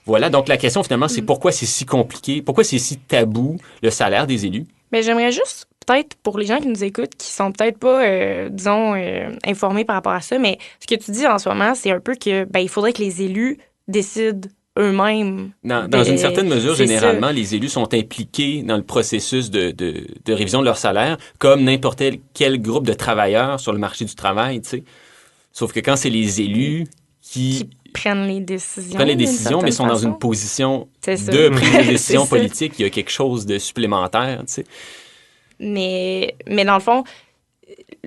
voilà. Donc, la question, finalement, c'est pourquoi c'est si compliqué, pourquoi c'est si tabou, le salaire des élus? Mais j'aimerais juste, peut-être, pour les gens qui nous écoutent, qui sont peut-être pas, disons, informés par rapport à ça, mais ce que tu dis en ce moment, c'est un peu que, ben, il faudrait que les élus décident eux-mêmes. Dans une certaine mesure, généralement, les élus sont impliqués dans le processus de révision de leur salaire, comme n'importe quel groupe de travailleurs sur le marché du travail, tu sais. Sauf que quand c'est les élus qui prennent les décisions. Prennent les décisions, mais sont dans une position de prise de décision politique. Il y a quelque chose de supplémentaire, tu sais. Mais dans le fond,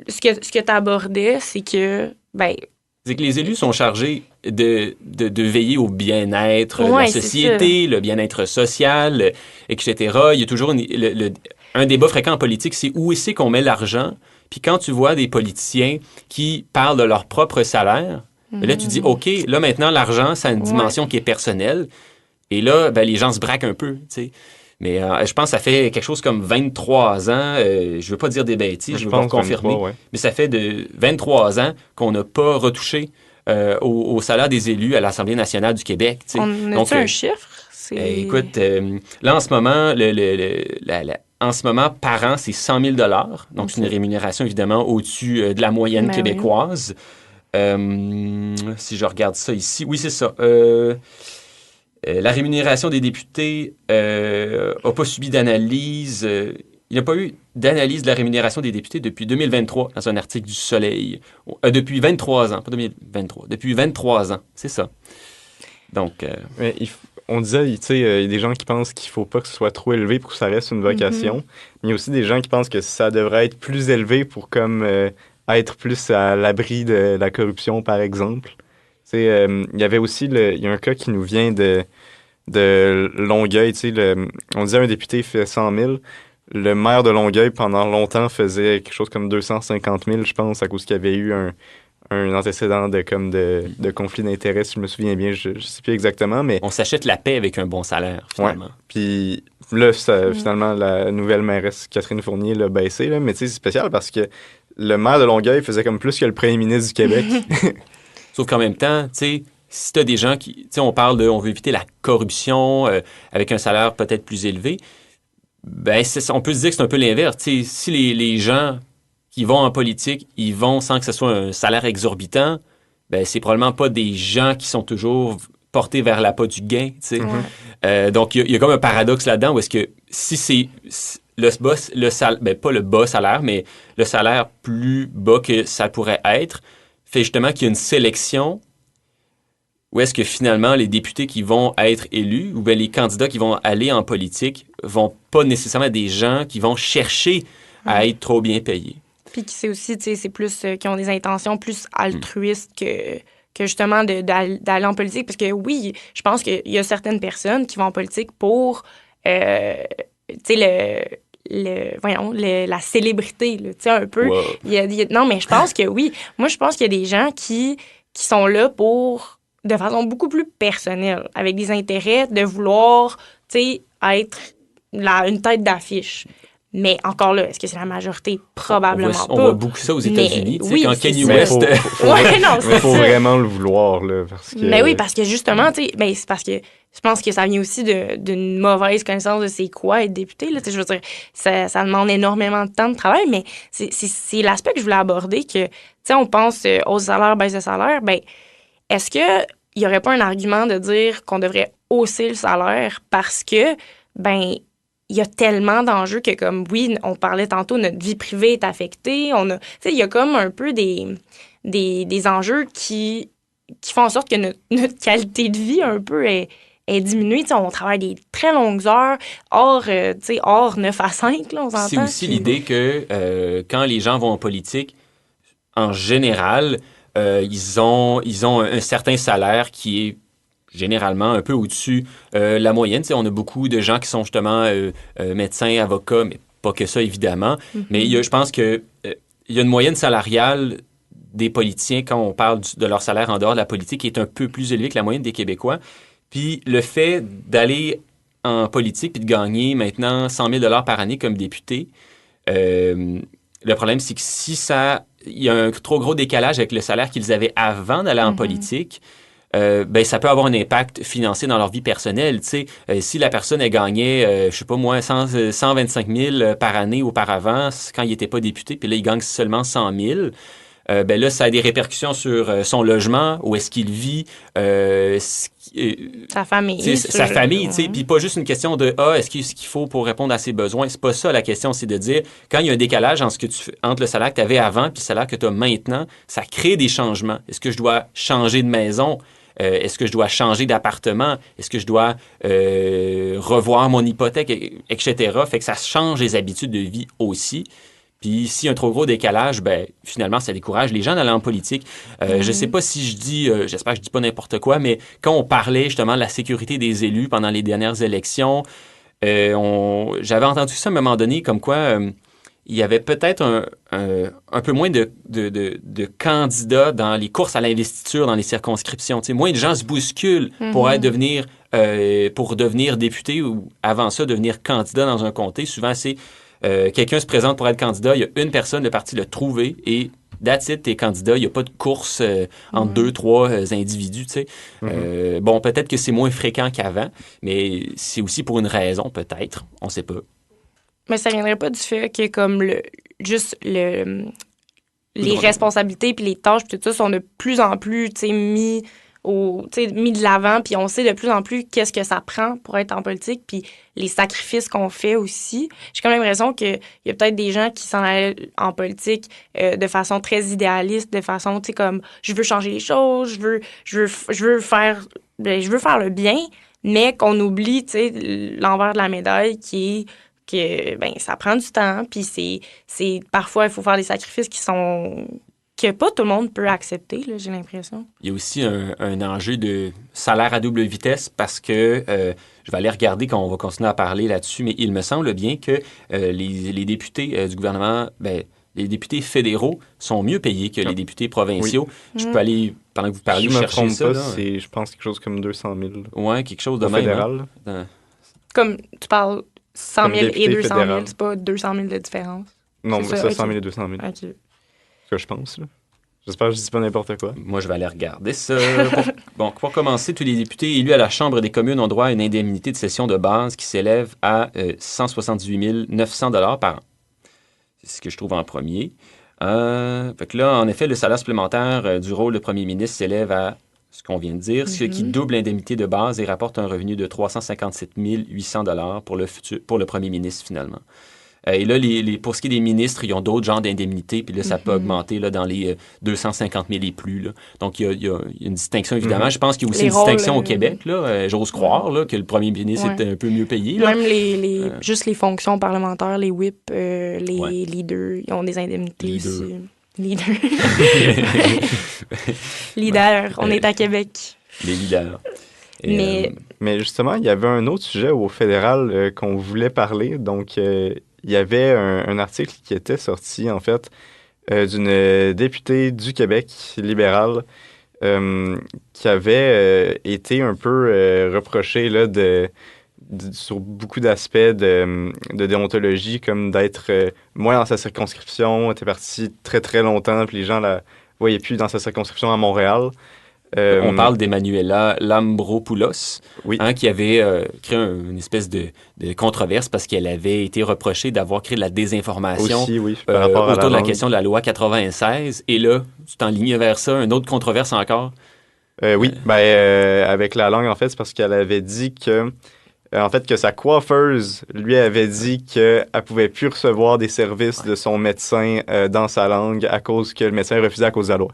ce que tu abordais, c'est que, ben... C'est que les élus sont chargés de veiller au bien-être de la société, le bien-être social, etc. Il y a toujours un débat fréquent en politique, c'est où c'est qu'on met l'argent. Puis quand tu vois des politiciens qui parlent de leur propre salaire, là, tu dis, OK, là, maintenant, l'argent, ça a une dimension qui est personnelle. Et là, ben, les gens se braquent un peu, tu sais. Mais je pense que ça fait quelque chose comme 23 ans, je ne veux pas dire des bêtises, je veux pas confirmer, mais ça fait de 23 ans qu'on n'a pas retouché au salaire des élus à l'Assemblée nationale du Québec. Tu sais. On a un chiffre? Écoute, là, en ce moment, en ce moment, par an, c'est 100 000 $. Donc, c'est une rémunération, évidemment, au-dessus de la moyenne québécoise. Si je regarde ça ici, oui, c'est ça. La rémunération des députés n'a pas subi d'analyse. Il n'y a pas eu d'analyse de la rémunération des députés depuis 2023, dans un article du Soleil. Depuis 23 ans, pas 2023. Depuis 23 ans, c'est ça. Donc... on disait, tu sais, il y a des gens qui pensent qu'il ne faut pas que ce soit trop élevé pour que ça reste une vocation. Mais il y a aussi des gens qui pensent que ça devrait être plus élevé pour comme être plus à l'abri de la corruption, par exemple. Il y avait aussi, il y a un cas qui nous vient de Longueuil. On disait un député fait 100 000. Le maire de Longueuil, pendant longtemps, faisait quelque chose comme 250 000, je pense, à cause qu'il y avait eu un antécédent de conflit d'intérêts, si je me souviens bien. Je ne sais plus exactement, mais... On s'achète la paix avec un bon salaire, finalement. Ouais. Puis là, finalement, la nouvelle mairesse Catherine Fournier l'a baissé. Là, mais tu sais, c'est spécial parce que le maire de Longueuil faisait comme plus que le premier ministre du Québec. Sauf qu'en même temps, tu sais, si tu as des gens qui... Tu sais, on veut éviter la corruption avec un salaire peut-être plus élevé, ben on peut se dire que c'est un peu l'inverse. Tu sais, si les gens qui vont en politique, ils vont sans que ce soit un salaire exorbitant, ben c'est probablement pas des gens qui sont toujours portés vers l'appât du gain, tu sais. Donc, il y a comme un paradoxe là-dedans où est-ce que si c'est... pas le bas salaire, mais le salaire plus bas que ça pourrait être, fait justement qu'il y a une sélection où est-ce que finalement les députés qui vont être élus ou bien les candidats qui vont aller en politique vont pas nécessairement être des gens qui vont chercher à être trop bien payés. Puis qui c'est aussi, tu sais, c'est plus qui ont des intentions plus altruistes que justement d'aller en politique. Parce que oui, je pense qu'il y a certaines personnes qui vont en politique pour, tu sais, la célébrité, tu sais, un peu. Wow. Non, mais je pense que oui. Moi, je pense qu'il y a des gens qui sont là de façon beaucoup plus personnelle, avec des intérêts de vouloir, tu sais, être une tête d'affiche. Mais encore là, est-ce que c'est la majorité? Probablement pas. On voit beaucoup ça aux États-Unis. Oui, quand Kanye West... Il faut vraiment le vouloir. Là, parce que... Mais oui, parce que justement, tu sais, c'est parce que je pense que ça vient aussi d'une mauvaise connaissance de c'est quoi être député. Là, je veux dire, ça demande énormément de temps de travail, mais c'est l'aspect que je voulais aborder, que, tu sais, on pense hausse de salaire, baisse de salaire. Ben, est-ce qu'il n'y aurait pas un argument de dire qu'on devrait hausser le salaire parce que, ben, il y a tellement d'enjeux que, comme, oui, on parlait tantôt, notre vie privée est affectée. Tu sais, il y a comme un peu des enjeux qui font en sorte que notre qualité de vie, un peu, est diminuée. Tu sais, on travaille des très longues heures, hors 9 à 5, là, on s'entend. C'est aussi l'idée que quand les gens vont en politique, en général, ils ont un certain salaire qui est généralement un peu au-dessus la moyenne. Tu sais, on a beaucoup de gens qui sont justement médecins, avocats, mais pas que ça, évidemment. Mais je pense que il y a une moyenne salariale des politiciens quand on parle de leur salaire en dehors de la politique qui est un peu plus élevée que la moyenne des Québécois. Puis le fait d'aller en politique puis de gagner maintenant 100 000 $ par année comme député, le problème, c'est que il y a un trop gros décalage avec le salaire qu'ils avaient avant d'aller en politique, ben ça peut avoir un impact financier dans leur vie personnelle. Tu sais, si la personne elle gagnait, je sais pas moi, 125 000 par année auparavant, quand il n'était pas député, puis là, il gagne seulement 100 000, ben là, ça a des répercussions sur son logement, où est-ce qu'il vit, sa famille. Sa famille, tu sais. Puis pas juste une question de est-ce qu'il faut pour répondre à ses besoins. C'est pas ça la question, c'est de dire quand il y a un décalage entre le salaire que tu avais avant et le salaire que tu as maintenant, ça crée des changements. Est-ce que je dois changer de maison? Est-ce que je dois changer d'appartement? Est-ce que je dois revoir mon hypothèque, etc.? Fait que ça change les habitudes de vie aussi. Puis s'il y a un trop gros décalage, ben finalement, ça décourage les gens d'aller en politique. Je sais pas si je dis, j'espère que je dis pas n'importe quoi, mais quand on parlait justement de la sécurité des élus pendant les dernières élections, j'avais entendu ça à un moment donné, comme quoi il y avait peut-être un peu moins de candidats dans les courses à l'investiture, dans les circonscriptions. Tu sais, moins de gens se bousculent pour devenir député ou avant ça, devenir candidat dans un comté. Souvent, c'est quelqu'un se présente pour être candidat, il y a une personne, le parti l'a trouvé et that's it, t'es candidat. Il n'y a pas de course entre 2-3 individus, tu sais. Bon, peut-être que c'est moins fréquent qu'avant, mais c'est aussi pour une raison, peut-être. On ne sait pas. Mais ça ne viendrait pas du fait que comme les responsabilités puis les tâches puis tout ça sont de plus en plus, tu sais, mis de l'avant, puis on sait de plus en plus qu'est-ce que ça prend pour être en politique, puis les sacrifices qu'on fait aussi. J'ai quand même l'impression qu'il y a peut-être des gens qui s'en allaient en politique de façon très idéaliste, de façon, tu sais, comme je veux changer les choses, je veux faire le bien, mais qu'on oublie, tu sais, l'envers de la médaille qui est que, ben, ça prend du temps, puis c'est parfois, il faut faire des sacrifices que pas tout le monde peut accepter, là, j'ai l'impression. Il y a aussi un enjeu de salaire à double vitesse parce que je vais aller regarder quand on va continuer à parler là-dessus, mais il me semble bien que les députés du gouvernement, ben, les députés fédéraux sont mieux payés que les députés provinciaux. Oui. Je peux aller, pendant que vous parlez, chercher ça. Pas, c'est, je pense, quelque chose comme 200 000. Oui, quelque chose de même. Fédéral. Hein? Comme tu parles 100 000 et 200 000, c'est pas 200 000 de différence? Non, c'est ça, okay. 100 000 et 200 000. OK. C'est ce que je pense, là. J'espère que je dis pas n'importe quoi. Moi, je vais aller regarder ça. Pour commencer, tous les députés élus à la Chambre des communes ont droit à une indemnité de session de base qui s'élève à 178 900 $ par an. C'est ce que je trouve en premier. Fait que là, en effet, le salaire supplémentaire du rôle de premier ministre s'élève à ce qu'on vient de dire, ce qui double l'indemnité de base et rapporte un revenu de 357 800 $ pour le premier ministre, finalement. Et là, pour ce qui est des ministres, ils ont d'autres genres d'indemnités, puis là, ça peut augmenter là, dans les 250 000 et plus. Là. Donc, il y a une distinction, évidemment. Je pense qu'il y a aussi une distinction au Québec. Là. J'ose croire là, que le premier ministre est un peu mieux payé. Là. Même juste les fonctions parlementaires, les whips, les leaders, ils ont des indemnités aussi. Leader. Leader, on est à Québec. Les leaders. Mais justement, il y avait un autre sujet au fédéral qu'on voulait parler. Donc, il y avait un article qui était sorti, en fait, d'une députée du Québec libérale qui avait été un peu reprochée là, sur beaucoup d'aspects de déontologie, comme d'être moins dans sa circonscription, était partie très, très longtemps, puis les gens la voyaient plus dans sa circonscription à Montréal. On parle d'Emmanuela Lambropoulos, oui. Qui avait créé une espèce de controverse parce qu'elle avait été reprochée d'avoir créé de la désinformation aussi, oui, par rapport autour de la langue. question de la loi 96. Et là, tu t'enlignes vers ça, une autre controverse encore. Oui, avec la langue, en fait, c'est parce qu'elle avait dit que sa coiffeuse lui avait dit qu'elle ne pouvait plus recevoir des services de son médecin dans sa langue à cause que le médecin refusait à cause de la loi.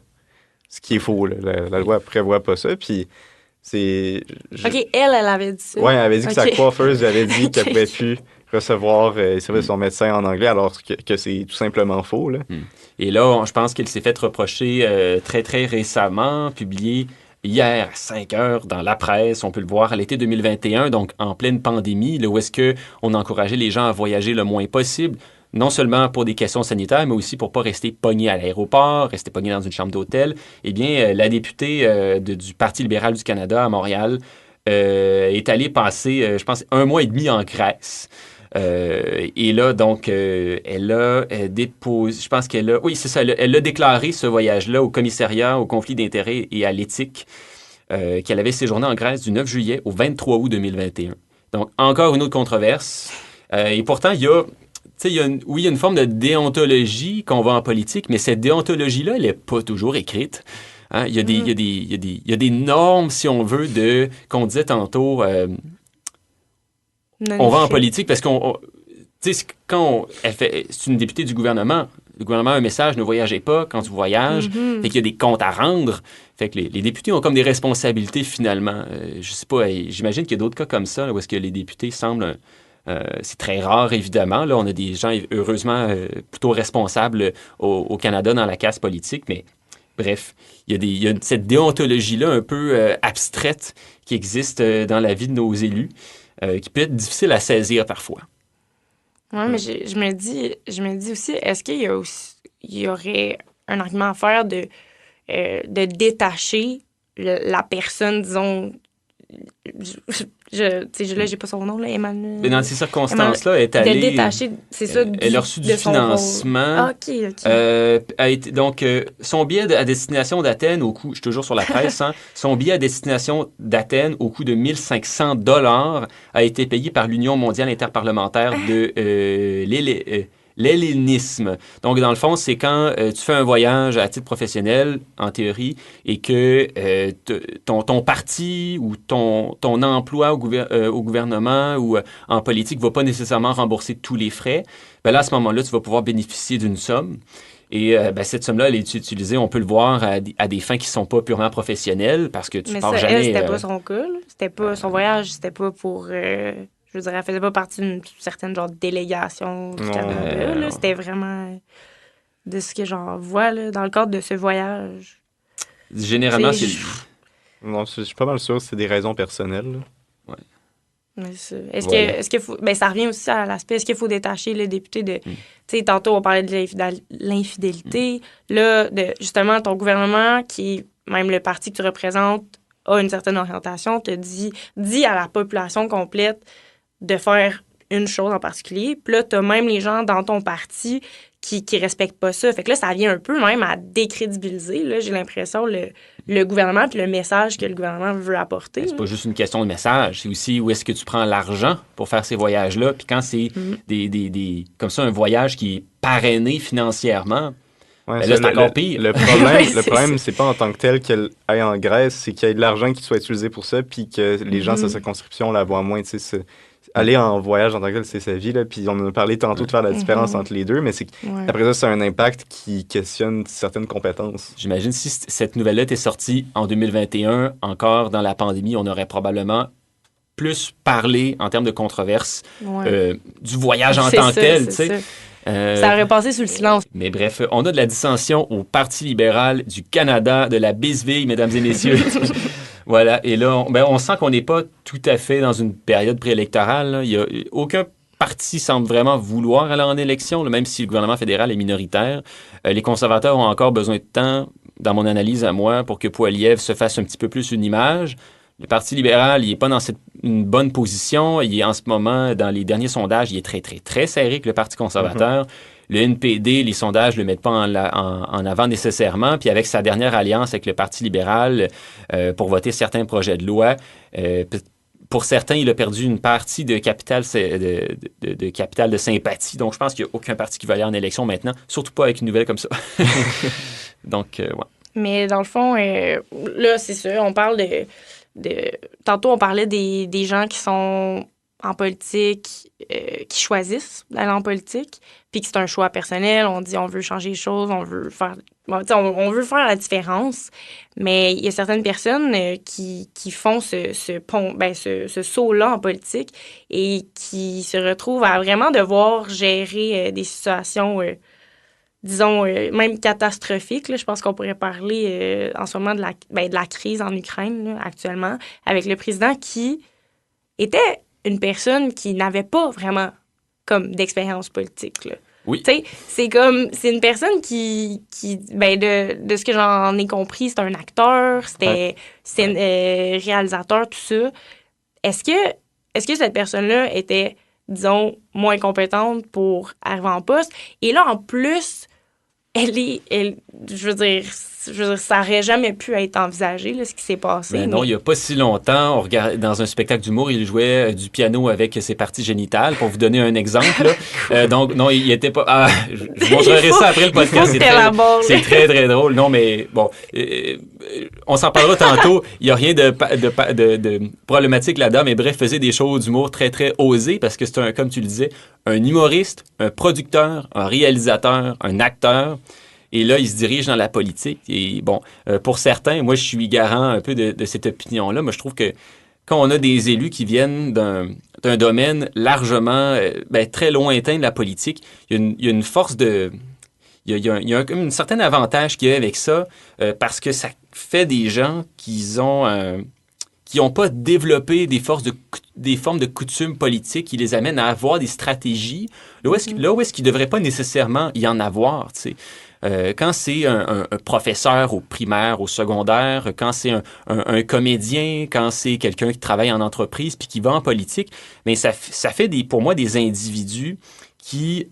Ce qui est faux, là. La loi ne prévoit pas ça, puis c'est... OK, elle avait dit ça. Oui, elle avait dit que sa coiffeuse lui avait dit qu'elle ne pouvait plus recevoir les services de son médecin en anglais, alors que c'est tout simplement faux, là. Et là, je pense qu'il s'est fait reprocher très, très récemment, publié hier à 5 heures dans la presse. On peut le voir à l'été 2021, donc en pleine pandémie, là, où est-ce qu'on encourageait les gens à voyager le moins possible, non seulement pour des questions sanitaires, mais aussi pour ne pas rester pogné à l'aéroport, rester pogné dans une chambre d'hôtel. Eh bien, la députée du Parti libéral du Canada à Montréal est allée passer, je pense, 1 mois et demi en Grèce. Et là, donc, elle a déposé, je pense qu'elle a, oui, c'est ça, elle a déclaré ce voyage-là au commissariat au conflit d'intérêts et à l'éthique qu'elle avait séjourné en Grèce du 9 juillet au 23 août 2021. Donc, encore une autre controverse. Et pourtant, il y a, tu sais, il y a une forme de déontologie qu'on voit en politique, mais cette déontologie-là, elle n'est pas toujours écrite. Hein? Il y a des normes, si on veut, qu'on disait tantôt... on va en politique parce qu'on... Tu sais, c'est une députée du gouvernement. Le gouvernement a un message, ne voyagez pas quand tu voyages. Fait qu'il y a des comptes à rendre. Fait que les députés ont comme des responsabilités, finalement. Je sais pas, j'imagine qu'il y a d'autres cas comme ça, là, où est-ce que les députés semblent... c'est très rare, évidemment. Là, on a des gens, heureusement, plutôt responsables au Canada dans la casse politique, mais bref, il y a cette déontologie-là un peu abstraite qui existe dans la vie de nos élus. Qui peut être difficile à saisir parfois. Oui, mais je me dis aussi, est-ce qu'il y aurait un argument à faire de détacher la personne, disons, là, j'ai pas son nom, là, Emmanuel. Mais dans ces circonstances-là, elle est allée... De détacher, c'est ça, elle a reçu du financement. A été, donc, son billet à destination d'Athènes, je suis toujours sur la presse, hein, son billet à destination d'Athènes, au coût de 1 500 $ a été payé par l'Union mondiale interparlementaire de l'hellénisme. Donc, dans le fond, c'est quand tu fais un voyage à titre professionnel, en théorie, et que ton parti ou ton emploi au gouvernement ou en politique ne va pas nécessairement rembourser tous les frais, bien là, à ce moment-là, tu vas pouvoir bénéficier d'une somme. Et cette somme-là, elle est utilisée, on peut le voir, à des fins qui ne sont pas purement professionnelles, parce que tu pars jamais... Mais c'était pas son cas, là. C'était pas son voyage, c'était pas pour... je veux dire, elle faisait pas partie d'une certaine genre délégation du Canada. Là. C'était vraiment de ce que j'en vois là, dans le cadre de ce voyage. Généralement, c'est... Non, je suis pas mal sûr que c'est des raisons personnelles. Là. Ouais. Mais est-ce qu'il faut... Ben, ça revient aussi à l'aspect, est-ce qu'il faut détacher le député de... Tu sais, tantôt, on parlait de l'infidélité. Là, justement, ton gouvernement, qui même le parti que tu représentes, a une certaine orientation, te dit à la population complète de faire une chose en particulier. Puis là, t'as même les gens dans ton parti qui respectent pas ça. Fait que là, ça vient un peu même à décrédibiliser, là, j'ai l'impression, le gouvernement puis le message que le gouvernement veut apporter. C'est pas juste une question de message, c'est aussi où est-ce que tu prends l'argent pour faire ces voyages-là. Puis quand c'est comme ça, un voyage qui est parrainé financièrement, ouais, ben là, c'est encore pire. Le problème, c'est pas en tant que tel qu'elle aille en Grèce, c'est qu'il y ait de l'argent qui soit utilisé pour ça, puis que les gens de sa circonscription la voient moins. Aller en voyage en tant que tel, c'est sa vie, là, puis on en a parlé tantôt de faire la différence entre les deux, mais après ça, c'est un impact qui questionne certaines compétences. J'imagine si cette nouvelle-là était sortie en 2021, encore dans la pandémie, on aurait probablement plus parlé en termes de controverse du voyage en tant que tel, tu sais. Ça aurait passé sous le silence. Mais bref, on a de la dissension au Parti libéral du Canada, de la bisbille, mesdames et messieurs. Voilà, et là, on sent qu'on n'est pas tout à fait dans une période préélectorale. Là. Il y a aucun parti semble vraiment vouloir aller en élection, là, même si le gouvernement fédéral est minoritaire. Les conservateurs ont encore besoin de temps, dans mon analyse à moi, pour que Poilievre se fasse un petit peu plus une image. Le Parti libéral, il n'est pas dans une bonne position. Il est en ce moment, dans les derniers sondages, il est très, très, très serré avec le Parti conservateur. Le NPD, les sondages ne le mettent pas en avant nécessairement. Puis avec sa dernière alliance avec le Parti libéral pour voter certains projets de loi, pour certains, il a perdu une partie de capital de sympathie. Donc, je pense qu'il n'y a aucun parti qui va aller en élection maintenant, surtout pas avec une nouvelle comme ça. Donc, ouais. Mais dans le fond, là, c'est ça, on parle tantôt, on parlait des gens qui sont en politique, qui choisissent d'aller en politique, puis que c'est un choix personnel. On dit on veut changer les choses, on veut faire la différence. Mais il y a certaines personnes qui font ce saut-là en politique et qui se retrouvent à vraiment devoir gérer des situations disons, même catastrophique. Là. Je pense qu'on pourrait parler en ce moment de la crise en Ukraine là, actuellement, avec le président qui était une personne qui n'avait pas vraiment comme d'expérience politique. Là. Oui. Tu sais, c'est une personne qui de ce que j'en ai compris, c'est un acteur, c'est un réalisateur, tout ça. Est-ce que cette personne-là était, disons, moins compétente pour arriver en poste? Et là, en plus, je veux dire, ça aurait jamais pu être envisagé, là, ce qui s'est passé. Ben non, il n'y a pas si longtemps, dans un spectacle d'humour, il jouait du piano avec ses parties génitales, pour vous donner un exemple. Là. Donc, non, il n'était pas... Ah, je vous montrerai ça après le podcast. C'est très, très drôle. Non, mais bon, on s'en parlera tantôt. Il n'y a rien de problématique là-dedans, mais bref, faisait des shows d'humour très, très osés, parce que c'est, comme tu le disais, un humoriste, un producteur, un réalisateur, un acteur. Et là, il se dirige dans la politique. Et bon, pour certains, moi, je suis garant un peu de cette opinion-là. Moi, je trouve que quand on a des élus qui viennent d'un domaine largement, très lointain de la politique, il y a une force de... Il y a un certain avantage qu'il y a avec ça, parce que ça fait des gens qui n'ont pas développé des formes de coutumes politiques qui les amènent à avoir des stratégies là où est-ce qu'il ne devrait pas nécessairement y en avoir, tu sais. Quand c'est un professeur au primaire, au secondaire, quand c'est un comédien, quand c'est quelqu'un qui travaille en entreprise puis qui va en politique, mais ça fait pour moi des individus qui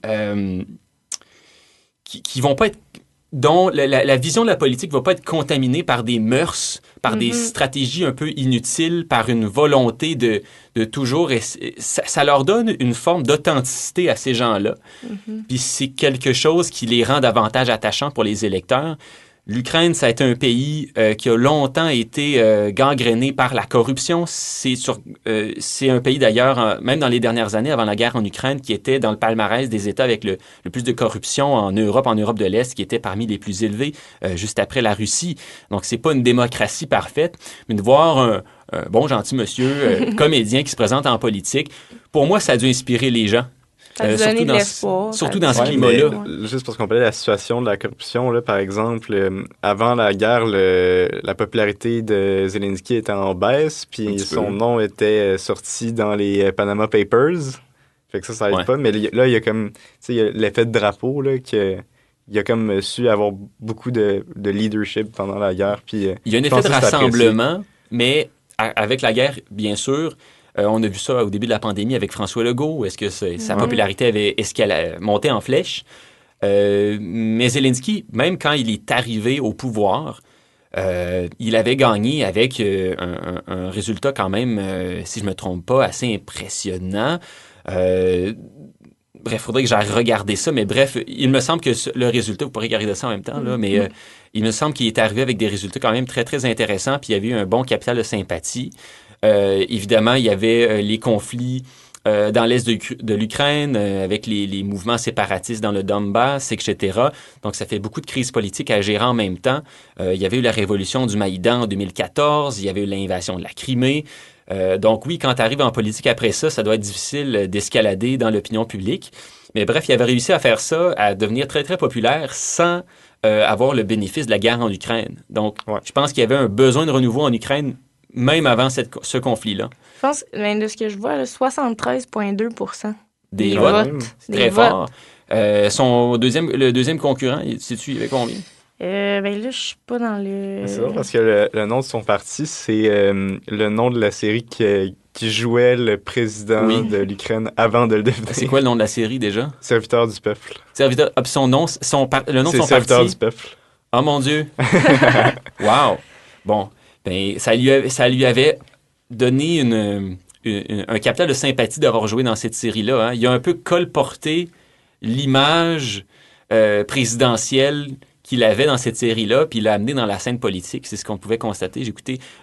vont pas être, dont la vision de la politique va pas être contaminée par des mœurs, par des stratégies un peu inutiles, par une volonté de toujours... Ça leur donne une forme d'authenticité à ces gens-là. Puis c'est quelque chose qui les rend davantage attachants pour les électeurs. L'Ukraine, ça a été un pays qui a longtemps été gangréné par la corruption. C'est un pays d'ailleurs, même dans les dernières années, avant la guerre en Ukraine, qui était dans le palmarès des États avec le plus de corruption en Europe de l'Est, qui était parmi les plus élevés, juste après la Russie. Donc, c'est pas une démocratie parfaite, mais de voir un bon, gentil monsieur, comédien qui se présente en politique, pour moi, ça a dû inspirer les gens. Surtout dans ce climat-là. Juste pour comparer la situation de la corruption, là, par exemple, avant la guerre, la popularité de Zelensky était en baisse, puis son nom était sorti dans les Panama Papers. Fait que ça aide pas. Mais là, il y a comme, tu sais, il y a l'effet de drapeau, là, il a comme su avoir beaucoup de leadership pendant la guerre. Puis, il y a un effet de rassemblement, mais avec la guerre, bien sûr. On a vu ça au début de la pandémie avec François Legault. Est-ce que sa popularité est-ce qu'elle a monté en flèche? Mais Zelensky, même quand il est arrivé au pouvoir, il avait gagné avec un résultat quand même, si je ne me trompe pas, assez impressionnant. Bref, il faudrait que j'aille regarder ça. Mais bref, il me semble que le résultat, vous pourrez regarder ça en même temps, là, mais il me semble qu'il est arrivé avec des résultats quand même très, très intéressants. Puis il y avait eu un bon capital de sympathie. Évidemment, il y avait les conflits dans l'est de l'Ukraine, avec les mouvements séparatistes dans le Donbass, etc. Donc, ça fait beaucoup de crises politiques à gérer en même temps. Il y avait eu la révolution du Maïdan en 2014, il y avait eu l'invasion de la Crimée. Donc oui, quand tu arrives en politique après ça, ça doit être difficile d'escalader dans l'opinion publique. Mais bref, il avait réussi à faire ça, à devenir très, très populaire sans avoir le bénéfice de la guerre en Ukraine. Donc, je pense qu'il y avait un besoin de renouveau en Ukraine même avant ce conflit-là. Je pense, de ce que je vois, 73,2% des votes. C'est très fort. Le deuxième concurrent, sais-tu, il y avait combien? Là, je suis pas dans le... C'est vrai parce que le nom de son parti, c'est le nom de la série qui jouait le président de l'Ukraine avant de le devenir. C'est quoi le nom de la série déjà? Serviteur du peuple. Serviteur... son nom, le nom de son parti? C'est Serviteur du peuple. Oh mon Dieu! Wow! Bon, ben ça lui avait donné un capital de sympathie d'avoir joué dans cette série-là. Hein. Il a un peu colporté l'image présidentielle qu'il avait dans cette série-là, puis il l'a amené dans la scène politique. C'est ce qu'on pouvait constater.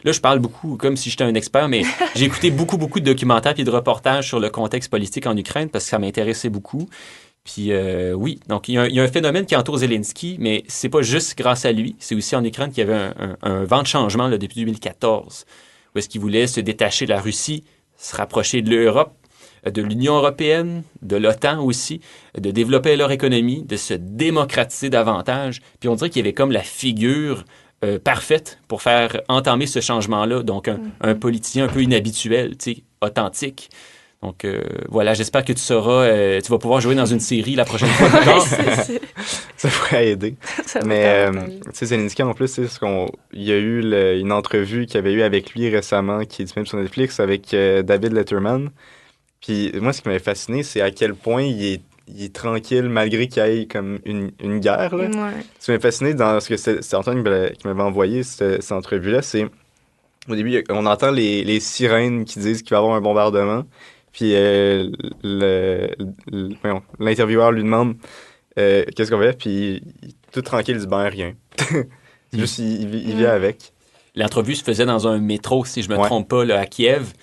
Là, je parle beaucoup comme si j'étais un expert, mais j'ai écouté beaucoup de documentaires puis de reportages sur le contexte politique en Ukraine parce que ça m'intéressait beaucoup. Puis oui, donc il y a un phénomène qui entoure Zelensky, mais c'est pas juste grâce à lui. C'est aussi en Ukraine qu'il y avait un vent de changement là, depuis 2014, où est-ce qu'il voulait se détacher de la Russie, se rapprocher de l'Europe. de l'Union européenne, de l'OTAN aussi, de développer leur économie, de se démocratiser davantage. Puis on dirait qu'il y avait comme la figure parfaite pour faire entamer ce changement-là. Donc, un politicien un peu inhabituel, tu sais, authentique. Donc, voilà, j'espère que tu vas pouvoir jouer dans une série la prochaine fois. Ça pourrait aider. Mais, tu sais, Zelensky, en plus, il y a eu une entrevue qu'il y avait eu avec lui récemment, qui est disponible sur Netflix, avec David Letterman. Puis, moi, ce qui m'avait fasciné, c'est à quel point il est tranquille, malgré qu'il y ait comme une guerre, là. Ouais. Ce qui m'avait fasciné dans ce que c'est Antoine qui m'avait envoyé, cette entrevue-là, c'est, au début, on entend les sirènes qui disent qu'il va y avoir un bombardement. Puis l'intervieweur lui demande qu'est-ce qu'on fait, puis tout tranquille, il dit ben rien. C'est juste, il vient avec. L'entrevue se faisait dans un métro, si je me trompe pas, là, à Kiev.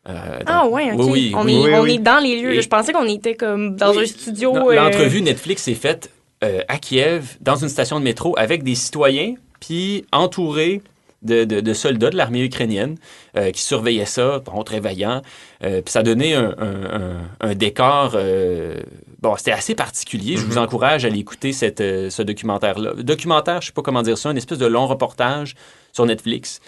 Ouais, OK. Oui. On est dans les lieux. Je pensais qu'on était comme dans un studio. Non, l'entrevue Netflix est faite à Kiev, dans une station de métro, avec des citoyens, puis entourés de soldats de l'armée ukrainienne qui surveillaient ça, très vaillants. Puis ça donnait un décor... c'était assez particulier. Je vous encourage à aller écouter ce documentaire-là. Documentaire, je sais pas comment dire ça, une espèce de long reportage sur Netflix.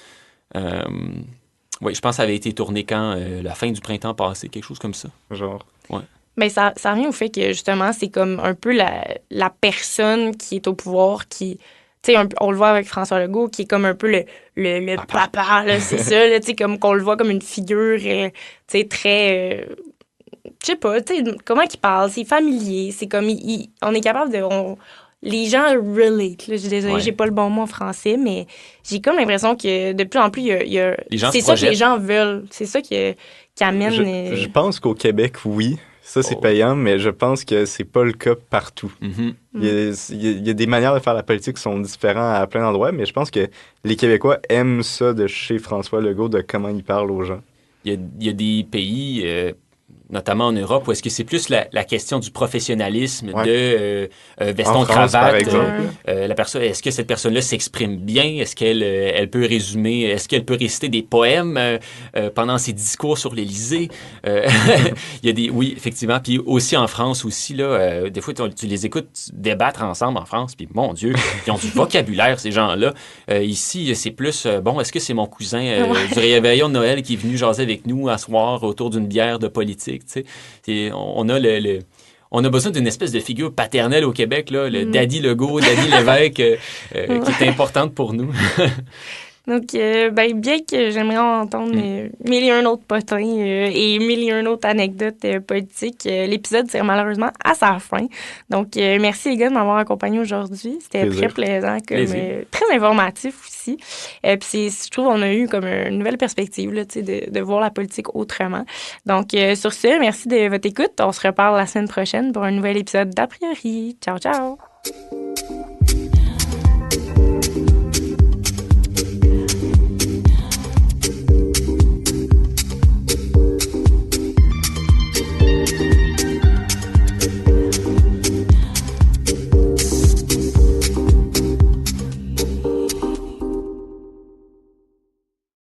Oui, je pense que ça avait été tourné quand? La fin du printemps passé, quelque chose comme ça. Genre. Ouais. Mais ça revient au fait que, justement, c'est comme un peu la personne qui est au pouvoir qui... Tu sais, on le voit avec François Legault, qui est comme un peu le papa, là, c'est ça, là, tu sais, comme qu'on le voit comme une figure, tu sais, très... je sais pas, tu sais, comment il parle, c'est familier, c'est comme... on est capable de... les gens relate, là, je suis désolée, j'ai pas le bon mot en français, mais j'ai comme l'impression que de plus en plus, il y a les gens c'est ça que les gens veulent, c'est ça qui amène... Je pense qu'au Québec, oui. Ça, c'est payant, mais je pense que c'est pas le cas partout. Mm-hmm. Il y a des manières de faire la politique qui sont différentes à plein d'endroits, mais je pense que les Québécois aiment ça de chez François Legault, de comment il parle aux gens. Il y a des pays, notamment en Europe, où est-ce que c'est plus la question du professionnalisme, de veston-cravate. Par exemple. La personne, est-ce que cette personne-là s'exprime bien? Est-ce qu'elle elle peut résumer? Est-ce qu'elle peut réciter des poèmes pendant ses discours sur l'Élysée? Il y a oui, effectivement. Puis aussi en France aussi, là, des fois, tu les écoutes débattre ensemble en France, puis mon Dieu, ils ont du vocabulaire, ces gens-là. Ici, c'est plus, est-ce que c'est mon cousin du réveillon de Noël qui est venu jaser avec nous à soir autour d'une bière de politique? On a besoin d'une espèce de figure paternelle au Québec, là, le Daddy Legault, Daddy Lévesque, qui est importante pour nous. Donc, bien que j'aimerais entendre mille et un autres potins et mille et un autres anecdotes politiques, l'épisode tire malheureusement à sa fin. Donc, merci les gars de m'avoir accompagné aujourd'hui. C'était très plaisant, très informatif aussi. Puis je trouve qu'on a eu comme une nouvelle perspective là, de voir la politique autrement. Donc, sur ce, merci de votre écoute. On se reparle la semaine prochaine pour un nouvel épisode d'A priori. Ciao, ciao!